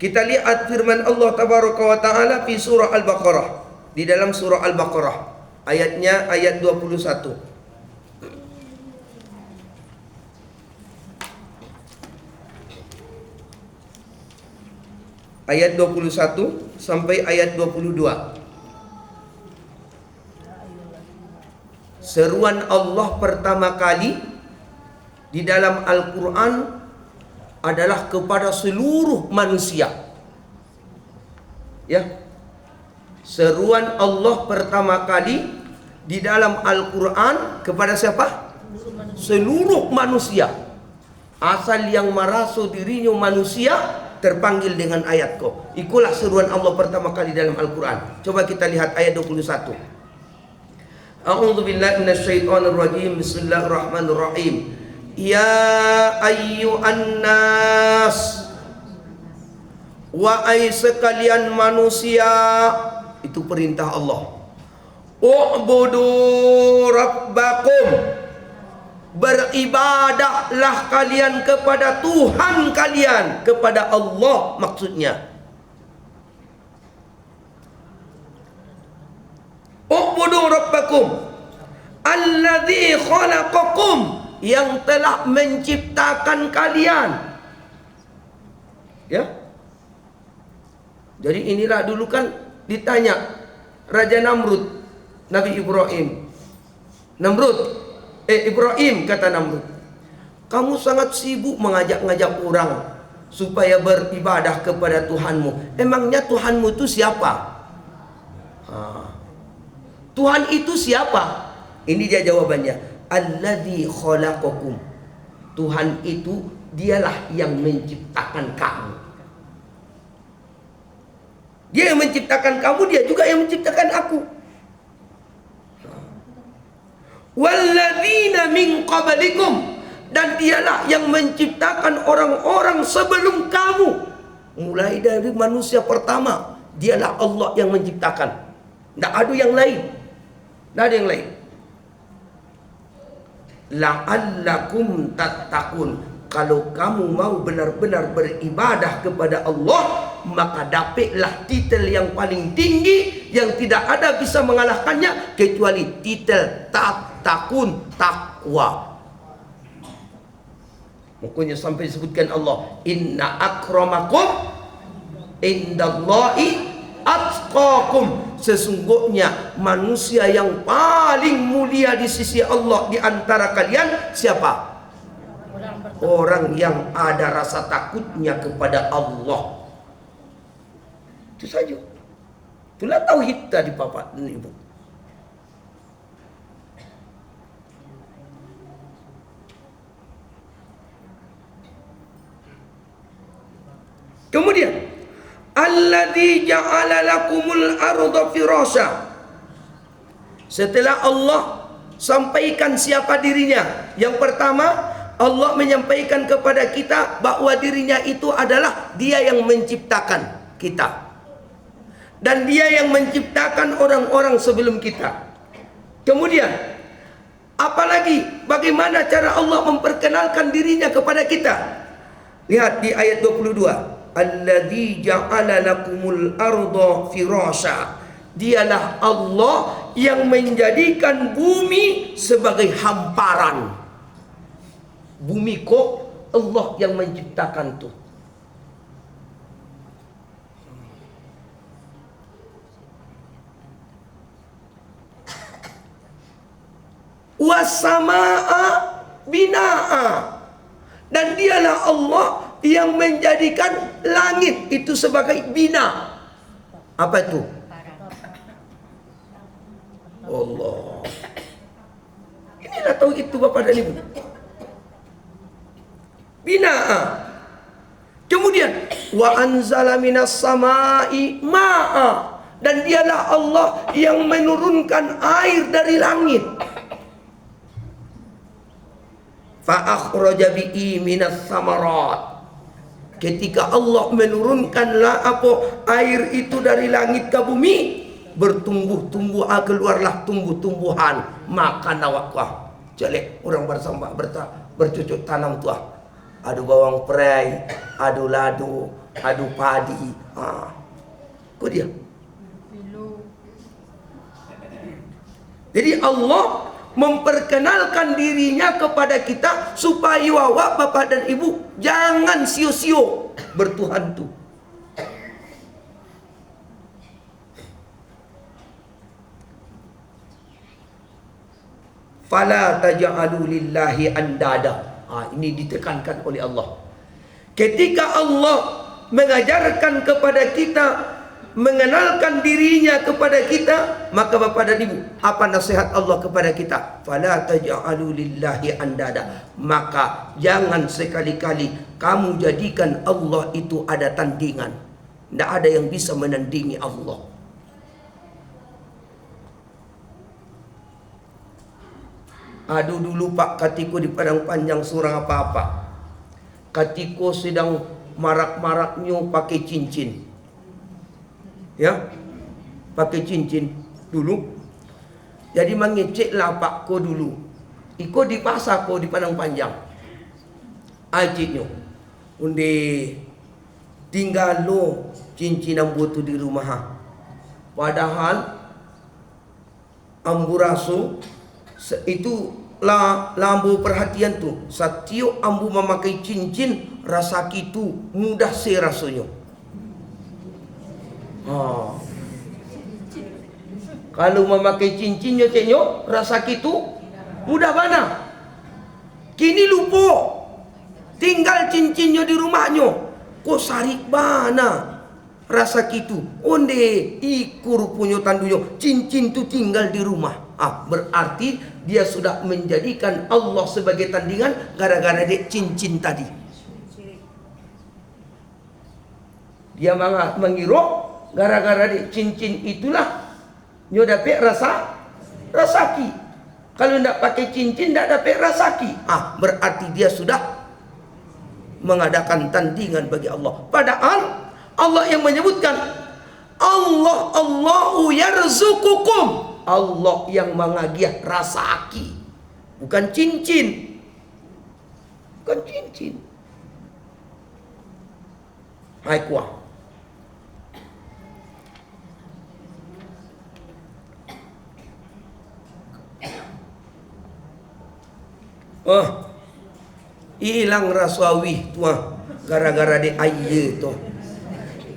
Kita lihat firman Allah tabaraka wa ta'ala fi surah Al-Baqarah, di dalam surah Al-Baqarah ayatnya ayat 21. Ayat 21 sampai ayat 22. Seruan Allah pertama kali di dalam Al-Quran adalah kepada seluruh manusia. Ya. Seruan Allah pertama kali di dalam Al-Quran kepada siapa? Seluruh manusia. Asal yang merasa dirinya manusia terpanggil dengan ayat ko. Ikulah seruan Allah pertama kali dalam Al-Quran. Coba kita lihat ayat 21. A'udzu billahi minasyaitonir rajim. Bismillahirrahmanirrahim. Ya ayyuhan nas, wahai sekalian manusia, itu perintah Allah. U'budu rabbakum, beribadahlah kalian kepada Tuhan kalian, kepada Allah maksudnya. U'budu rabbakum alladzi khalaqakum, yang telah menciptakan kalian. Ya. Jadi inilah dulu kan ditanya Raja Namrud, Nabi Ibrahim. Ibrahim kata Namrud, kamu sangat sibuk mengajak-ngajak orang supaya beribadah kepada Tuhanmu. Emangnya Tuhanmu itu siapa? Tuhan itu siapa? Ini dia jawabannya. Alladzi khalaqakum. Tuhan itu dialah yang menciptakan kamu. Dia yang menciptakan kamu, dia juga yang menciptakan aku. Walladzina min qablikum, dan dialah yang menciptakan orang-orang sebelum kamu. Mulai dari manusia pertama, dialah Allah yang menciptakan. Tidak ada yang lain. Tidak ada yang lain. La'allakum tattaqun, kalau kamu mau benar-benar beribadah kepada Allah, maka dapatlah titel yang paling tinggi yang tidak ada bisa mengalahkannya kecuali titel takwa. Makanya sampai disebutkan Allah, inna akramakum indallahi atqakum. Sesungguhnya manusia yang paling mulia di sisi Allah di antara kalian siapa? Orang yang ada rasa takutnya kepada Allah. Itu saja. Itulah tauhid tadi Bapak dan Ibu. Kemudian alladzi ja'ala lakumul arda firasya. Setelah Allah sampaikan siapa dirinya, yang pertama Allah menyampaikan kepada kita bahwa dirinya itu adalah Dia yang menciptakan kita, dan Dia yang menciptakan orang-orang sebelum kita. Kemudian apalagi bagaimana cara Allah memperkenalkan dirinya kepada kita? Lihat di ayat 22. Alladzi ja'ala lakumul arda firasya. Dialah Allah yang menjadikan bumi sebagai hamparan. Bumi kok Allah yang menciptakan tuh. Wasama'a bina'a. Dan dialah Allah yang menjadikan langit itu sebagai bina. Apa itu? Allah. Inilah tahu itu Bapak dan Ibu. Bina'a. Kemudian wa anzala minas samai ma'a. Dan dialah Allah yang menurunkan air dari langit. Fa akhraja bihi minas samarat. Ketika Allah menurunkanlah air itu dari langit ke bumi, bertumbuh-tumbuh, keluarlah tumbuh-tumbuhan, makan awak kuah. Jelek orang bersama bercucuk tanam tuah. Adu bawang prei, adu ladu, adu padi. Kok dia? Jadi Allah memperkenalkan dirinya kepada kita supaya wawak Bapak dan Ibu jangan sio-sio bertuhan tu. Fala taj'alu lillahi andada. Ini ditekankan oleh Allah. Ketika Allah mengajarkan kepada kita, mengenalkan dirinya kepada kita, maka Bapak dan Ibu, apa nasihat Allah kepada kita? Fala taj'alu lillahi andada. Maka jangan sekali-kali kamu jadikan Allah itu ada tandingan. Tidak ada yang bisa menandingi Allah. Aduh dulu Pak Katiko di Padang Panjang surang apa-apa. Katiko sedang marak-maraknya pakai cincin. Ya, pakai cincin dulu. Jadi mengeceklah Pak ko dulu. Iko di pasar ko di Padang Panjang. Ajiknya. Undi tinggal lo cincin ambu tu di rumah. Padahal ambu rasu itu lambu perhatian tu. Setiap ambu memakai cincin, rasa itu mudah serasanya. Kalau memakai cincinnya ceknya rasa itu mudah mana. Kini lupa tinggal cincinnya di rumahnya. Kok sarik bana rasa itu. Onde ikur punya tandunya. Cincin tu tinggal di rumah. Berarti dia sudah menjadikan Allah sebagai tandingan gara-gara dia cincin tadi. Dia mengira gara-gara dia cincin itulah nyo dapat rasaki. Kalau tidak pakai cincin tidak dapat rasaki. Berarti dia sudah mengadakan tandingan bagi Allah. Padahal Allah yang menyebutkan Allahu yarzuqukum. Allah yang mengagiah rasaki, bukan cincin. Bukan cincin. Hai kuah. Oh, hilang rasuawi tua gara-gara di air tu.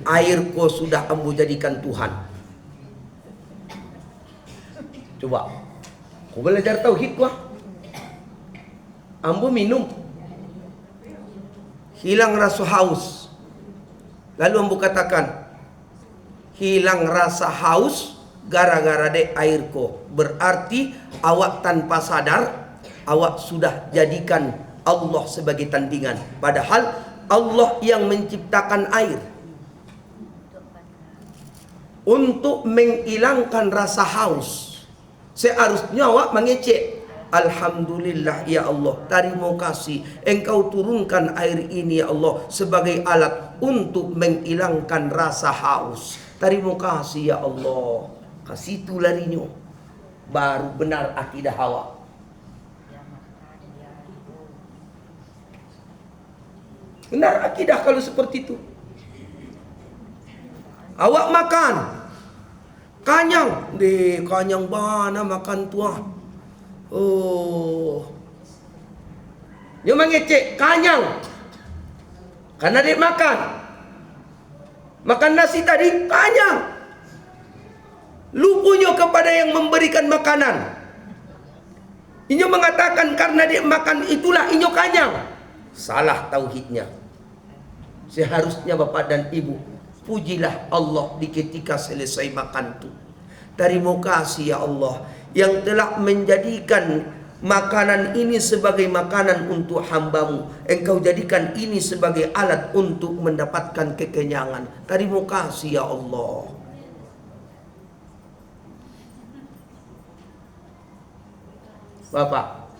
Air ko sudah ambo jadikan Tuhan. Coba, kau belajar tauhid ko. Ambo minum, hilang rasa haus. Lalu ambo katakan, hilang rasa haus gara-gara de air ko. Berarti awak tanpa sadar awak sudah jadikan Allah sebagai tandingan. Padahal Allah yang menciptakan air untuk menghilangkan rasa haus. Seharusnya awak mengecek, alhamdulillah ya Allah, terima kasih Engkau turunkan air ini ya Allah sebagai alat untuk menghilangkan rasa haus. Terima kasih ya Allah. Kasih itu larinya, baru benar akidah awak. Benar akidah kalau seperti itu. Awak makan kanyang, kanyang mana makan tua. Oh, dia mengecek kanyang karena dia makan nasi tadi kanyang. Lupanya kepada yang memberikan makanan. Inyo mengatakan karena dia makan itulah inyo kanyang. Salah tauhidnya. Seharusnya bapak dan ibu, pujilah Allah di ketika selesai makan itu. Terima kasih ya Allah yang telah menjadikan makanan ini sebagai makanan untuk hambamu. Engkau jadikan ini sebagai alat untuk mendapatkan kekenyangan. Terima kasih ya Allah. Bapak,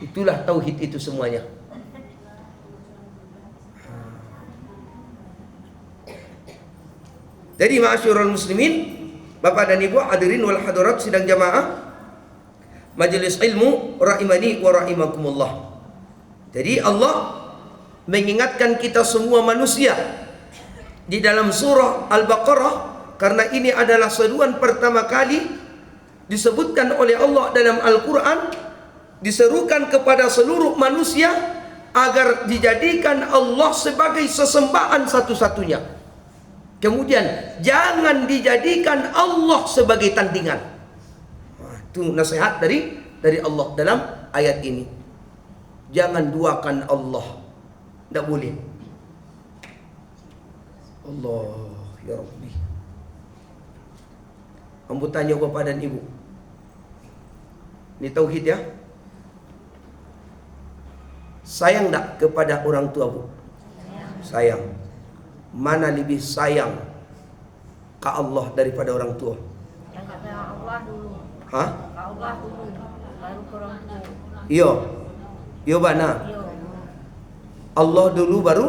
itulah tauhid itu semuanya. Jadi ma'asyiral muslimin, Bapak dan Ibu hadirin wal hadirat sidang jamaah majelis ilmu rahimani wa rahimakumullah. Jadi Allah mengingatkan kita semua manusia di dalam surah Al-Baqarah, karena ini adalah seruan pertama kali disebutkan oleh Allah dalam Al-Quran, diserukan kepada seluruh manusia agar dijadikan Allah sebagai sesembahan satu-satunya. Kemudian jangan dijadikan Allah sebagai tandingan. Itu nasihat dari Allah dalam ayat ini. Jangan duakan Allah. Tidak boleh. Allah ya Rabbi. Ambo tanya bapak dan ibu. Ini tauhid ya. Sayang tak kepada orang tua bu? Sayang. Mana lebih sayang ke Allah daripada orang tua? Allah dulu. Hah? Allah dulu, baru ke orang tua. Iya. Iya bana. Yo. Allah dulu baru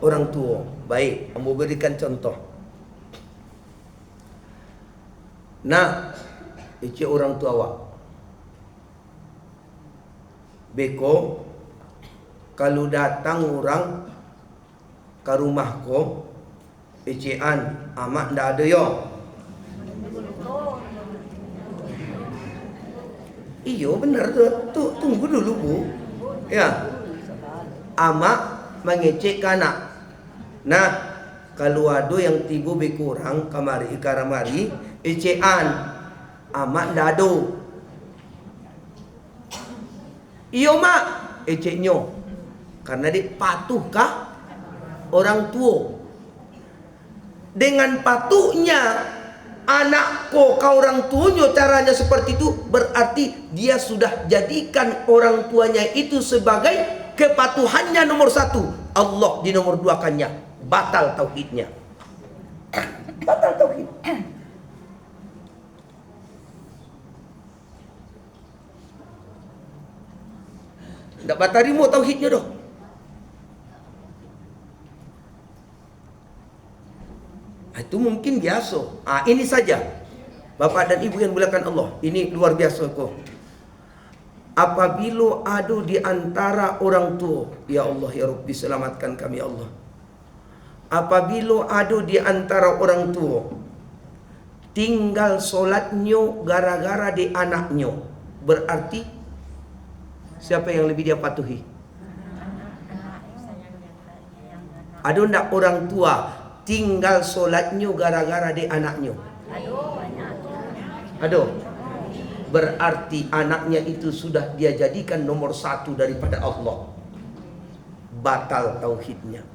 orang tua. Baik, ambo berikan contoh. Nah, itu orang tua awak. Beko, kalau datang orang ke rumahku, ecean, amak ndak ada yo. Iyo benar tu, tunggu dulu bu. Ya, amak mengecek anak. Nah, kalau ada yang tiba berkurang kamari ikaramari, ecean, amak ndak ada. Iyo mak, eceknya, karena dia patuhkah orang tua. Dengan patuhnya anakku ke orang tuanya caranya seperti itu, berarti dia sudah jadikan orang tuanya itu sebagai kepatuhannya nomor satu. Allah di nomor dua kannya. Batal tauhidnya. Batal tauhid. Tidak batal rimo tauhidnya doh. Itu mungkin biasa. Ini saja bapak dan ibu yang dimuliakan Allah. Ini luar biasa kok. Apabila ada di antara orang tua, ya Allah ya Rabbi selamatkan kami ya Allah. Apabila ada di antara orang tua tinggal solatnya gara-gara di anaknya, berarti Siapa yang lebih dia patuhi? Ada ndak orang tua tinggal solatnya gara-gara dia anaknya? Ada. Berarti anaknya itu sudah dia jadikan nomor satu daripada Allah. Batal tauhidnya.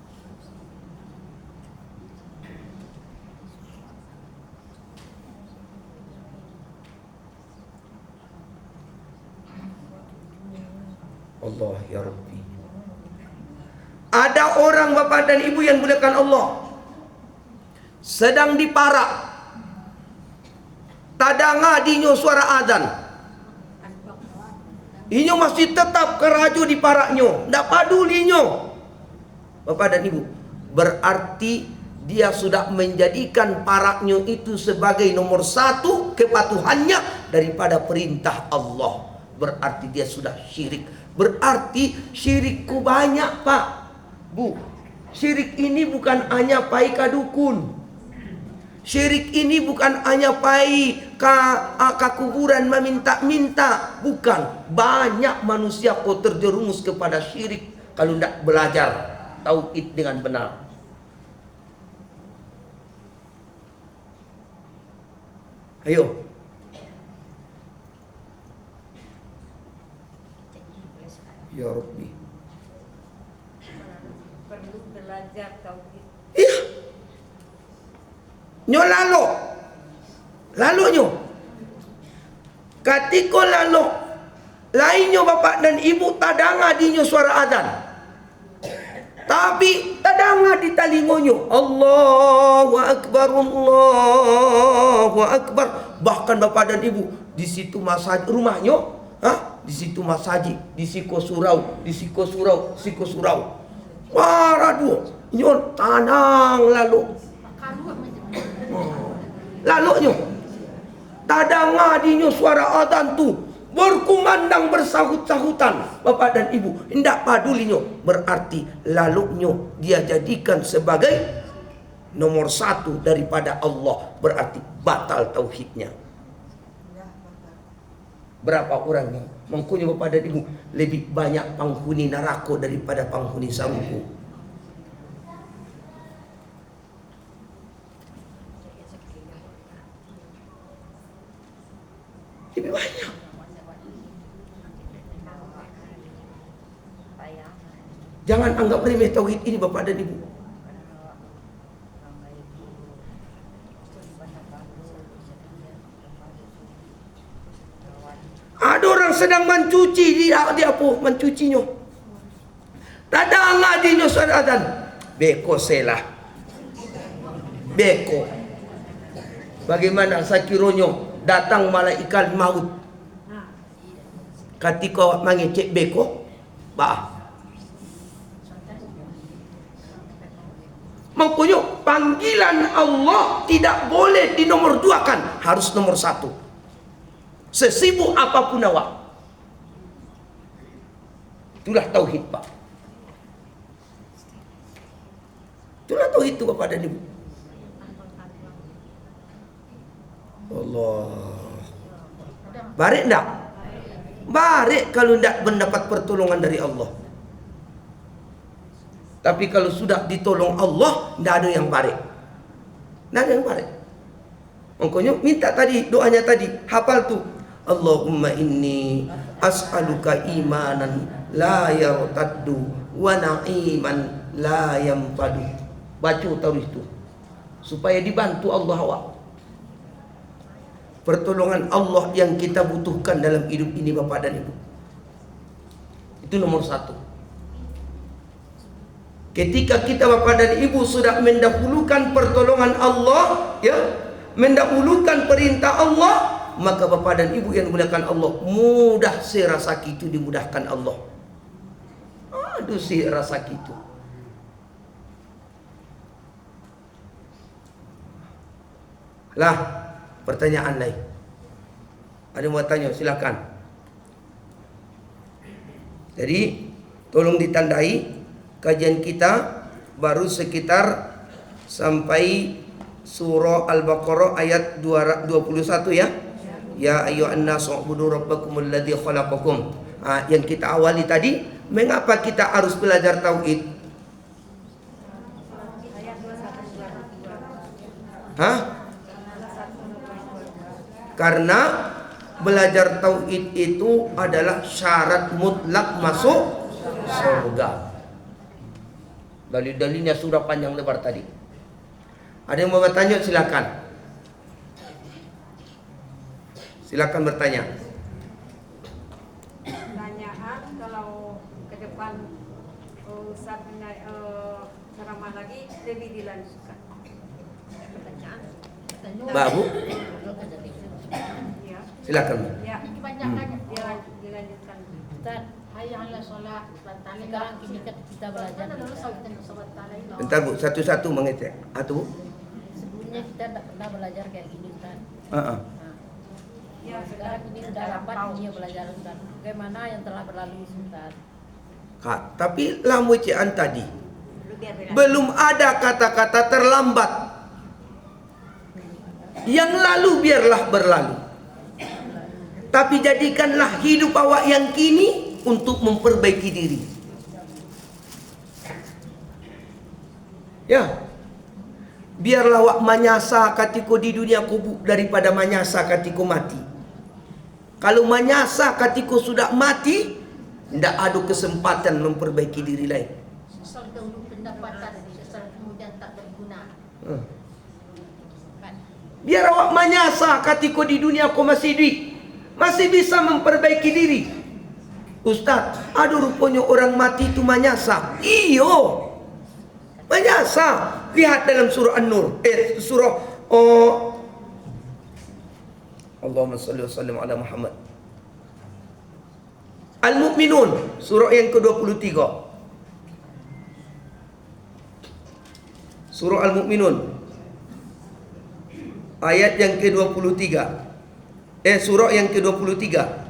Allah ya Rabbi. Ada orang bapak dan ibu yang dimuliakan Allah sedang diparak. Tadanga dinyo suara azan. Inyo masih tetap keraju di paraknyo, ndak padulinyo. Bapak dan ibu, berarti dia sudah menjadikan paraknyo itu sebagai nomor satu kepatuhannya daripada perintah Allah. Berarti dia sudah syirik. Berarti syirikku banyak, Pak, Bu. Syirik ini bukan hanya pai kadukun. Syirik ini bukan hanya pai ka kuburan meminta-minta. Bukan. Banyak manusia kok terjerumus kepada syirik kalau tidak belajar tauhid dengan benar. Ayo. Ya Rabbi. Perlu belajar tauhid. Iya. Nyo lalu nyo. Katiko lalu lainnya bapak dan ibu tadanga dinyo suara azan. Tapi tadanga di talingonyo. Allahu Akbar, Allahu Akbar. Bahkan bapak dan ibu di situ masjid rumahnya, di situ masjid, di siko surau, di siko surau. Waduh, nyo tanang lalu. Lalu tadanga dinyo suara azan tu berkumandang bersahut-sahutan bapak dan ibu, hendak padulinyo. Berarti lalunya dia jadikan sebagai nomor satu daripada Allah. Berarti batal tauhidnya. Berapa orang yang mengkunya bapak dan ibu lebih banyak penghuni neraka daripada penghuni surga. Lebih banyak. Jangan anggap remeh tauhid ini bapak dan ibu. Ada orang sedang mencuci, dia apa? Mencucinya. Tadanga dinyo suara azan. Beko selah. Beko. Bagaimana sakironyo datang malaikat maut. Ketika mengecek beko, bah. Makanya panggilan Allah tidak boleh dinomor duakan, harus nomor satu. Sesibuk apapun awak. Itulah tauhid, Pak. Itulah tauhid itu Bapak dan Ibu. Allah. Barik enggak? Barik kalau enggak mendapat pertolongan dari Allah. Tapi kalau sudah ditolong Allah, enggak ada yang barik. Enggak ada yang barik. Makanya minta tadi, doanya tadi, hafal tuh. Allahumma inni as'aluka imanan la yartaddu wa na'iman la yanfadu. Baca tahu itu. Supaya dibantu Allah awak. Pertolongan Allah yang kita butuhkan dalam hidup ini Bapak dan Ibu. Itu nomor satu. Ketika kita Bapak dan Ibu sudah mendahulukan pertolongan Allah, ya, mendahulukan perintah Allah, maka Bapak dan Ibu yang dimuliakan Allah, mudah si rasa itu dimudahkan Allah. Aduh si rasa itu. Lah, pertanyaan lain. Ada mau tanya, silakan. Jadi, tolong ditandai kajian kita baru sekitar sampai surah Al-Baqarah ayat 21 ya. Ya ayyuhan nasu ubudu rabbakumul ladzi khalaqakum Yang kita awali tadi, mengapa kita harus belajar tauhid? Karena belajar tauhid itu adalah syarat mutlak masuk surga. Dalil-dalilnya sudah panjang lebar tadi. Ada yang mau bertanya, silakan. Silakan bertanya. Pertanyaan, kalau ke depan Ustaz ceramah lagi lebih dilanjutkan. Pertanyaan. Mbak Bu, Ya. silakan. Ya. Dilanjutkan. Ustaz, hayya 'ala shalah. Sekarang kita belajar. Bentar Bu, satu-satu mengecek. Atu. Sebelumnya kita tidak pernah belajar kayak gini, Ustaz. Heeh. Ya, Sekarang ini sudah dapat dunia belajar, Ustaz. Bagaimana yang telah berlalu, Ustaz? Kak, tapi lamu ecean tadi belum ada kata-kata terlambat. Yang lalu biarlah berlalu. Tapi jadikanlah hidup awak yang kini untuk memperbaiki diri. Ya. Biarlah awak manyasa katiko di dunia kubuk daripada manyasa katiko mati. Kalau manyasa katiko sudah mati, tidak ada kesempatan memperbaiki diri lain. Sesal dahulu pendapatan, sesal kemudian tak berguna. Biar awak manyasa katiko di dunia kau masih duit, masih bisa memperbaiki diri. Ustaz, ada rupanya orang mati itu manyasa. Iyo, manyasa. Lihat dalam surah An-Nur, Allahumma salli wa sallim ala Muhammad. Al-Mu'minun, surah yang ke-23. Surah Al-Mu'minun, ayat yang ke-23. Surah yang ke-23.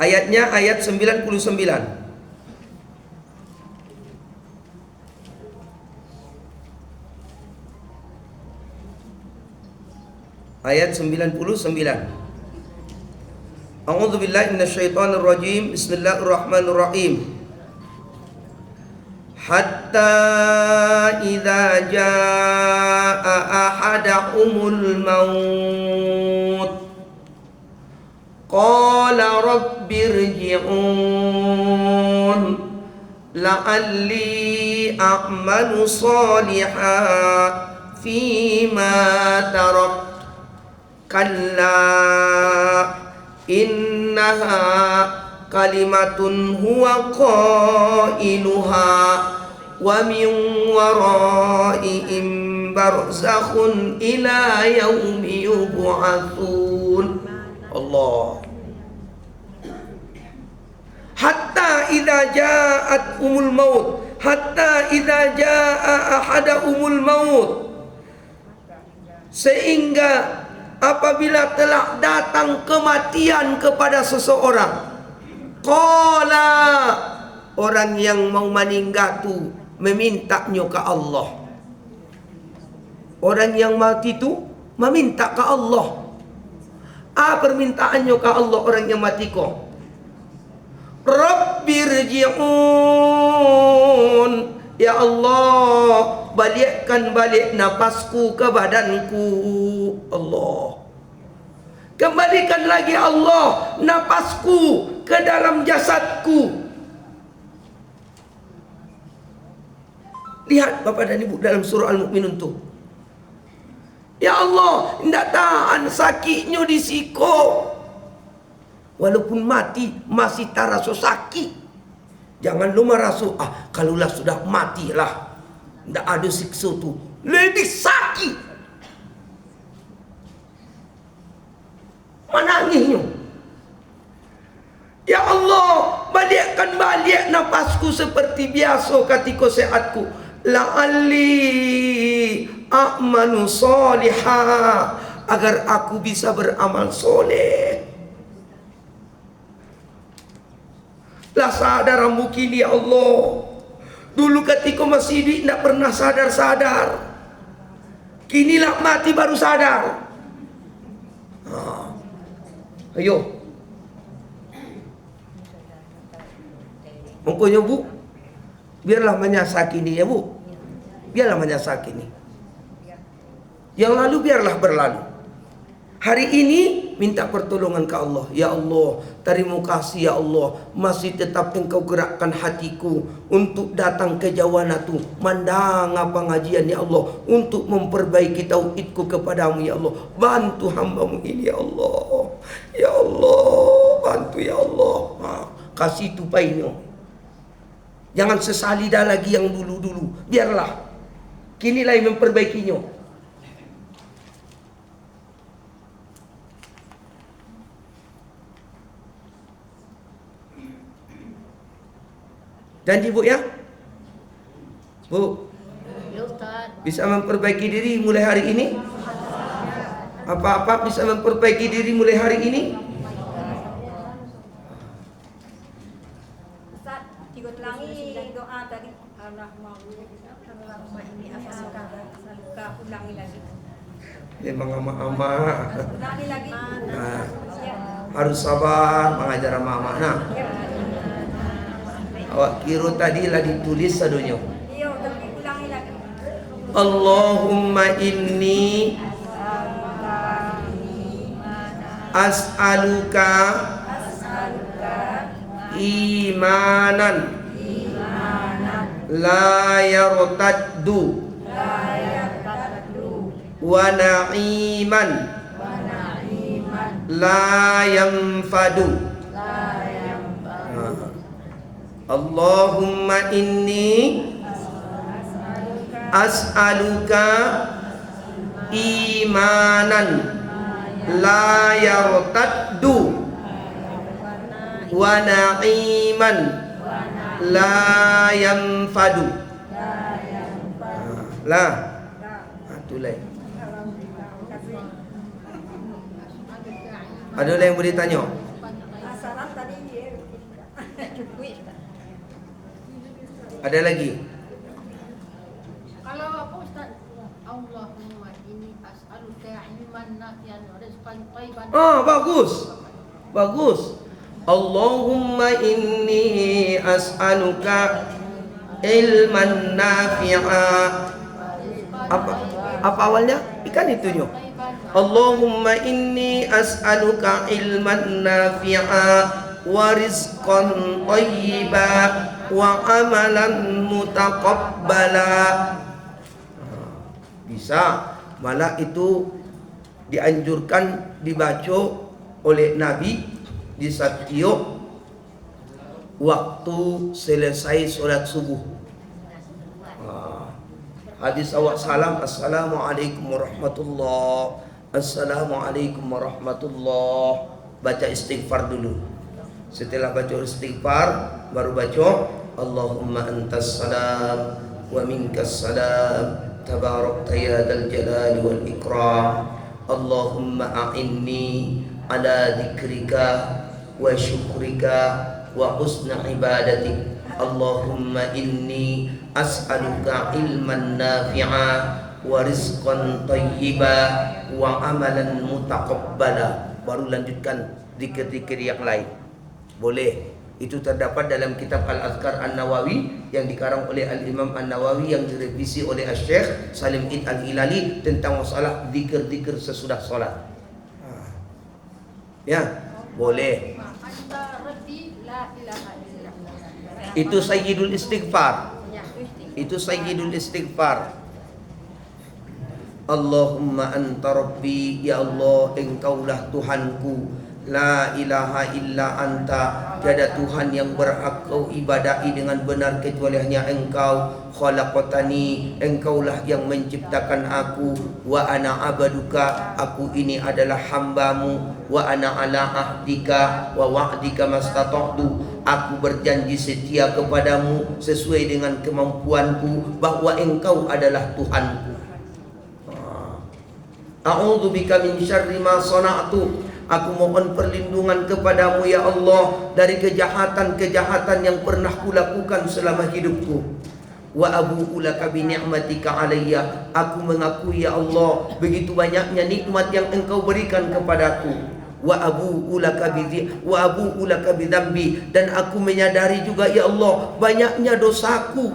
Ayatnya ayat 99. Ayat 99. A'udzu billahi minasyaitonir rajim. Bismillahirrahmanirrahim. Hatta idza jaa ahadahumul maut qala rabbirji'un la'alli a'malu salihan fima tarak kalla innaha kalimatun huwa qailuha wa min waraihim barzakhun ila yaumi yub'atsun. Allah. Hatta idza ja'at maut, hatta idza ja'a ahadahumul maut, sehingga apabila telah datang kematian kepada seseorang, qala, orang yang mau meninggal tu memintanya ke Allah. Orang yang mati tu meminta ke Allah. Permintaannya ke Allah orang yang mati ko, Rabbirji'un, ya Allah, balikkan balik napasku ke badanku. Allah, kembalikan lagi Allah napasku ke dalam jasadku. Lihat Bapak dan Ibu dalam surah Al-Mu'minun tu. Ya Allah, tidak tahan sakitnya di siko. Walaupun mati masih tak rasa sakit. Jangan lu merasa, kalaulah sudah matilah, tidak ada siksa tu, lebih sakit. Menangisnya. Ya Allah, balikkan balik napasku seperti biasa ketika sehatku. La'alli a'malu salihah, agar aku bisa beramal soleh. Lah sadar kini ya Allah, Dulu ketika masih hidup tidak pernah sadar-sadar. Kinilah mati baru sadar. Ayo. Pokoknya Bu, biarlah menyakini ya Bu. Biarlah menyakini. Yang lalu biarlah berlalu. Hari ini minta pertolongan ke Allah. Ya Allah, terima kasih ya Allah, masih tetap Engkau gerakkan hatiku untuk datang ke Jawanatu, mandang pengajian ya Allah, untuk memperbaiki tauhidku kepadamu ya Allah. Bantu hambamu ini ya Allah. Ya Allah, bantu ya Allah. Kasih tupainya. Jangan sesali dah lagi yang dulu-dulu. Biarlah. Kinilah yang memperbaikinya. Janji Bu ya? Bu, Ya Ustaz. bisa memperbaiki diri mulai hari ini? Apa-apa bisa memperbaiki diri mulai hari ini? Ustaz, ulangi doa tadi. Allahumma inni as'aluka ulangi lagi. Memang ama-ama. Ulangi lagi. Nah, harus sabar mengajar ama-ama. Nah, awak kira tadi lah ditulis sadonya. Iya, tapi ulangi lagi. Allahumma inni as'aluka imanan la yartaddu wa na'iman la yanfadu. Allahumma inni as'aluka imanan la yartaddu wa na'iman la yanfadu. Lah. Itulah. Ada yang boleh tanya? Salam tadi Ada lagi? Kalau apa Ustaz? Allahumma inni as'aluka ilman nafi'an wa rizqan thayyiban. Bagus. Bagus. Allahumma inni as'aluka ilman nafi'a. Apa awalnya? Ikan itunya. Allahumma inni as'aluka ilman nafi'a wa rizqan thayyiba wa amalan mutaqabbala. Bisa. Malah itu dianjurkan dibaca oleh Nabi di setiap waktu selesai solat subuh. Hadis awak salam, Assalamualaikum warahmatullahi, Assalamualaikum warahmatullahi. Baca istighfar dulu. Setelah baca istighfar baru baca Allahumma antas salam wa minkas salam tabarakta ya dzal jalali wal ikram. Allahumma a'inni ala dzikrika wa syukrika wa husna ibadatik. Allahumma inni as'aluka ilman nafi'a wa rizqan thayyiba wa amalan mutaqabbala. Baru lanjutkan zikir-zikir yang lain. Boleh. Itu terdapat dalam kitab Al-Azkar An-Nawawi yang dikarang oleh Al-Imam An-Nawawi yang direvisi oleh Syekh Salim Id Al-Hilali tentang masalah zikir-zikir sesudah solat. Ya, boleh. Anta rabbi la ilaha illallah. Itu sayyidul istighfar. Itu sayyidul istighfar. Allahumma anta rabbi, ya Allah engkaulah Tuhanku. La ilaha illa anta, tiada Tuhan yang berhak kau ibadahi dengan benar kecuali hanya engkau. Khalaqtani, engkaulah yang menciptakan aku. Wa ana abaduka, aku ini adalah hambamu. Wa ana ala ahdika wa wa'dika mastata'tu, aku berjanji setia kepadamu sesuai dengan kemampuanku bahwa engkau adalah Tuhanku. A'udzubika min syarri ma sana'tu, aku mohon perlindungan kepadamu ya Allah dari kejahatan-kejahatan yang pernah kulakukan selama hidupku. Wa abu'u laka bi ni'matika alayya. Aku mengakui ya Allah begitu banyaknya nikmat yang Engkau berikan kepadaku. Wa abu'u laka bi dzambi, dan aku menyadari juga ya Allah banyaknya dosaku.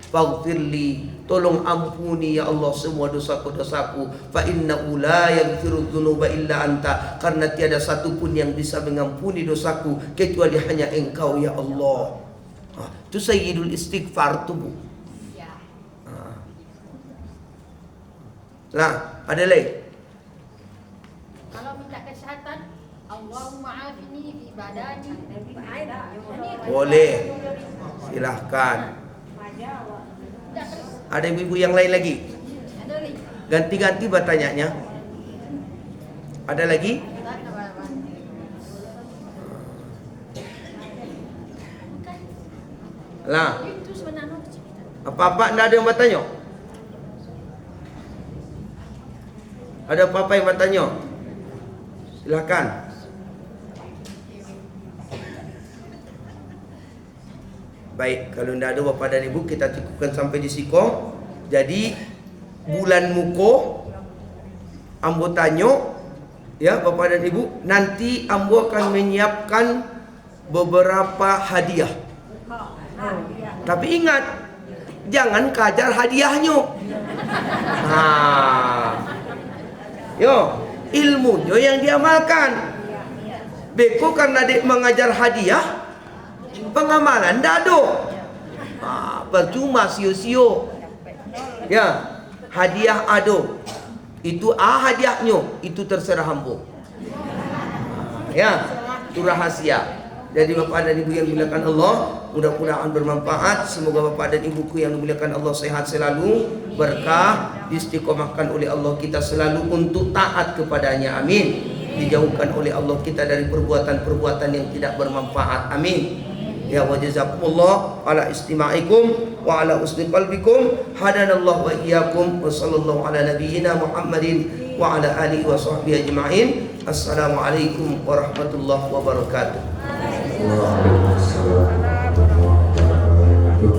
Faghfirli, tolong ampuni ya Allah semua dosaku-dosaku. Fa innahu la yaghfiru dzunuba illa anta, karena tiada satu pun yang bisa mengampuni dosaku kecuali hanya Engkau ya Allah. Itu sayyidul istighfar tuh, Bu. Nah, ada lagi. Kalau minta kesehatan, Allahumma afini fi badani. Boleh. Silahkan. Ada ibu-ibu yang lain lagi? Ada lagi. Ganti-ganti bertanyanya. Ada lagi? Lah, Itu sebenarnya apa-apa enggak ada yang bertanya? Ada apa-apa yang bertanya? Silakan. Baik, kalau tidak ada Bapak dan Ibu, kita cukupkan sampai di siko. Jadi bulan muko ambo tanyo ya Bapak dan Ibu, nanti ambo akan menyiapkan beberapa hadiah. Tapi ingat, jangan kajar hadiahnya. Yo, ilmunya yang diamalkan. Beko karena dek mengajar hadiah, pengamalan dado. Percuma sio-sio. Ya, hadiah ado. Itu hadiahnya, itu terserah hambo. Ya, itu rahasia. Jadi Bapak dan Ibu yang dimuliakan Allah, mudah-mudahan bermanfaat. Semoga Bapak dan Ibuku yang dimuliakan Allah sehat selalu, berkah, diistiqomahkan oleh Allah kita selalu untuk taat kepadanya. Amin. Dijauhkan oleh Allah kita dari perbuatan-perbuatan yang tidak bermanfaat. Amin. Ya wa jazakumullah ala istima'ikum wa ala husni qalbikum. Hadanallahu wa iyyakum wa sallallahu ala nabiyyina Muhammadin wa ala alihi wa sahbihi ajma'in. Assalamualaikum warahmatullahi wabarakatuh. Waalaikumsalam warahmatullahi wabarakatuh.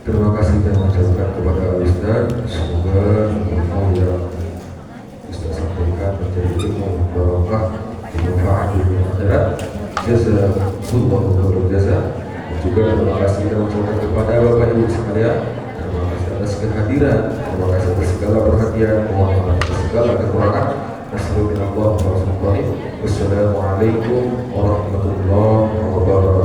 Terima kasih dan mengucapkan kepada Ustaz. Semoga ilmu yang Ustaz sampaikan menjadi ilmu barokah, bermanfaat di dunia akhirat. Jazakumullahu khairan jazaa. Dan juga terima kasih dan mengucapkan kepada Bapak Ibu sekalian. Terima kasih atas kehadiran. Terima kasih atas segala perhatian. Mohon maaf atas segala kekurangan. Wassalamualaikum warahmatullahi wabarakatuh.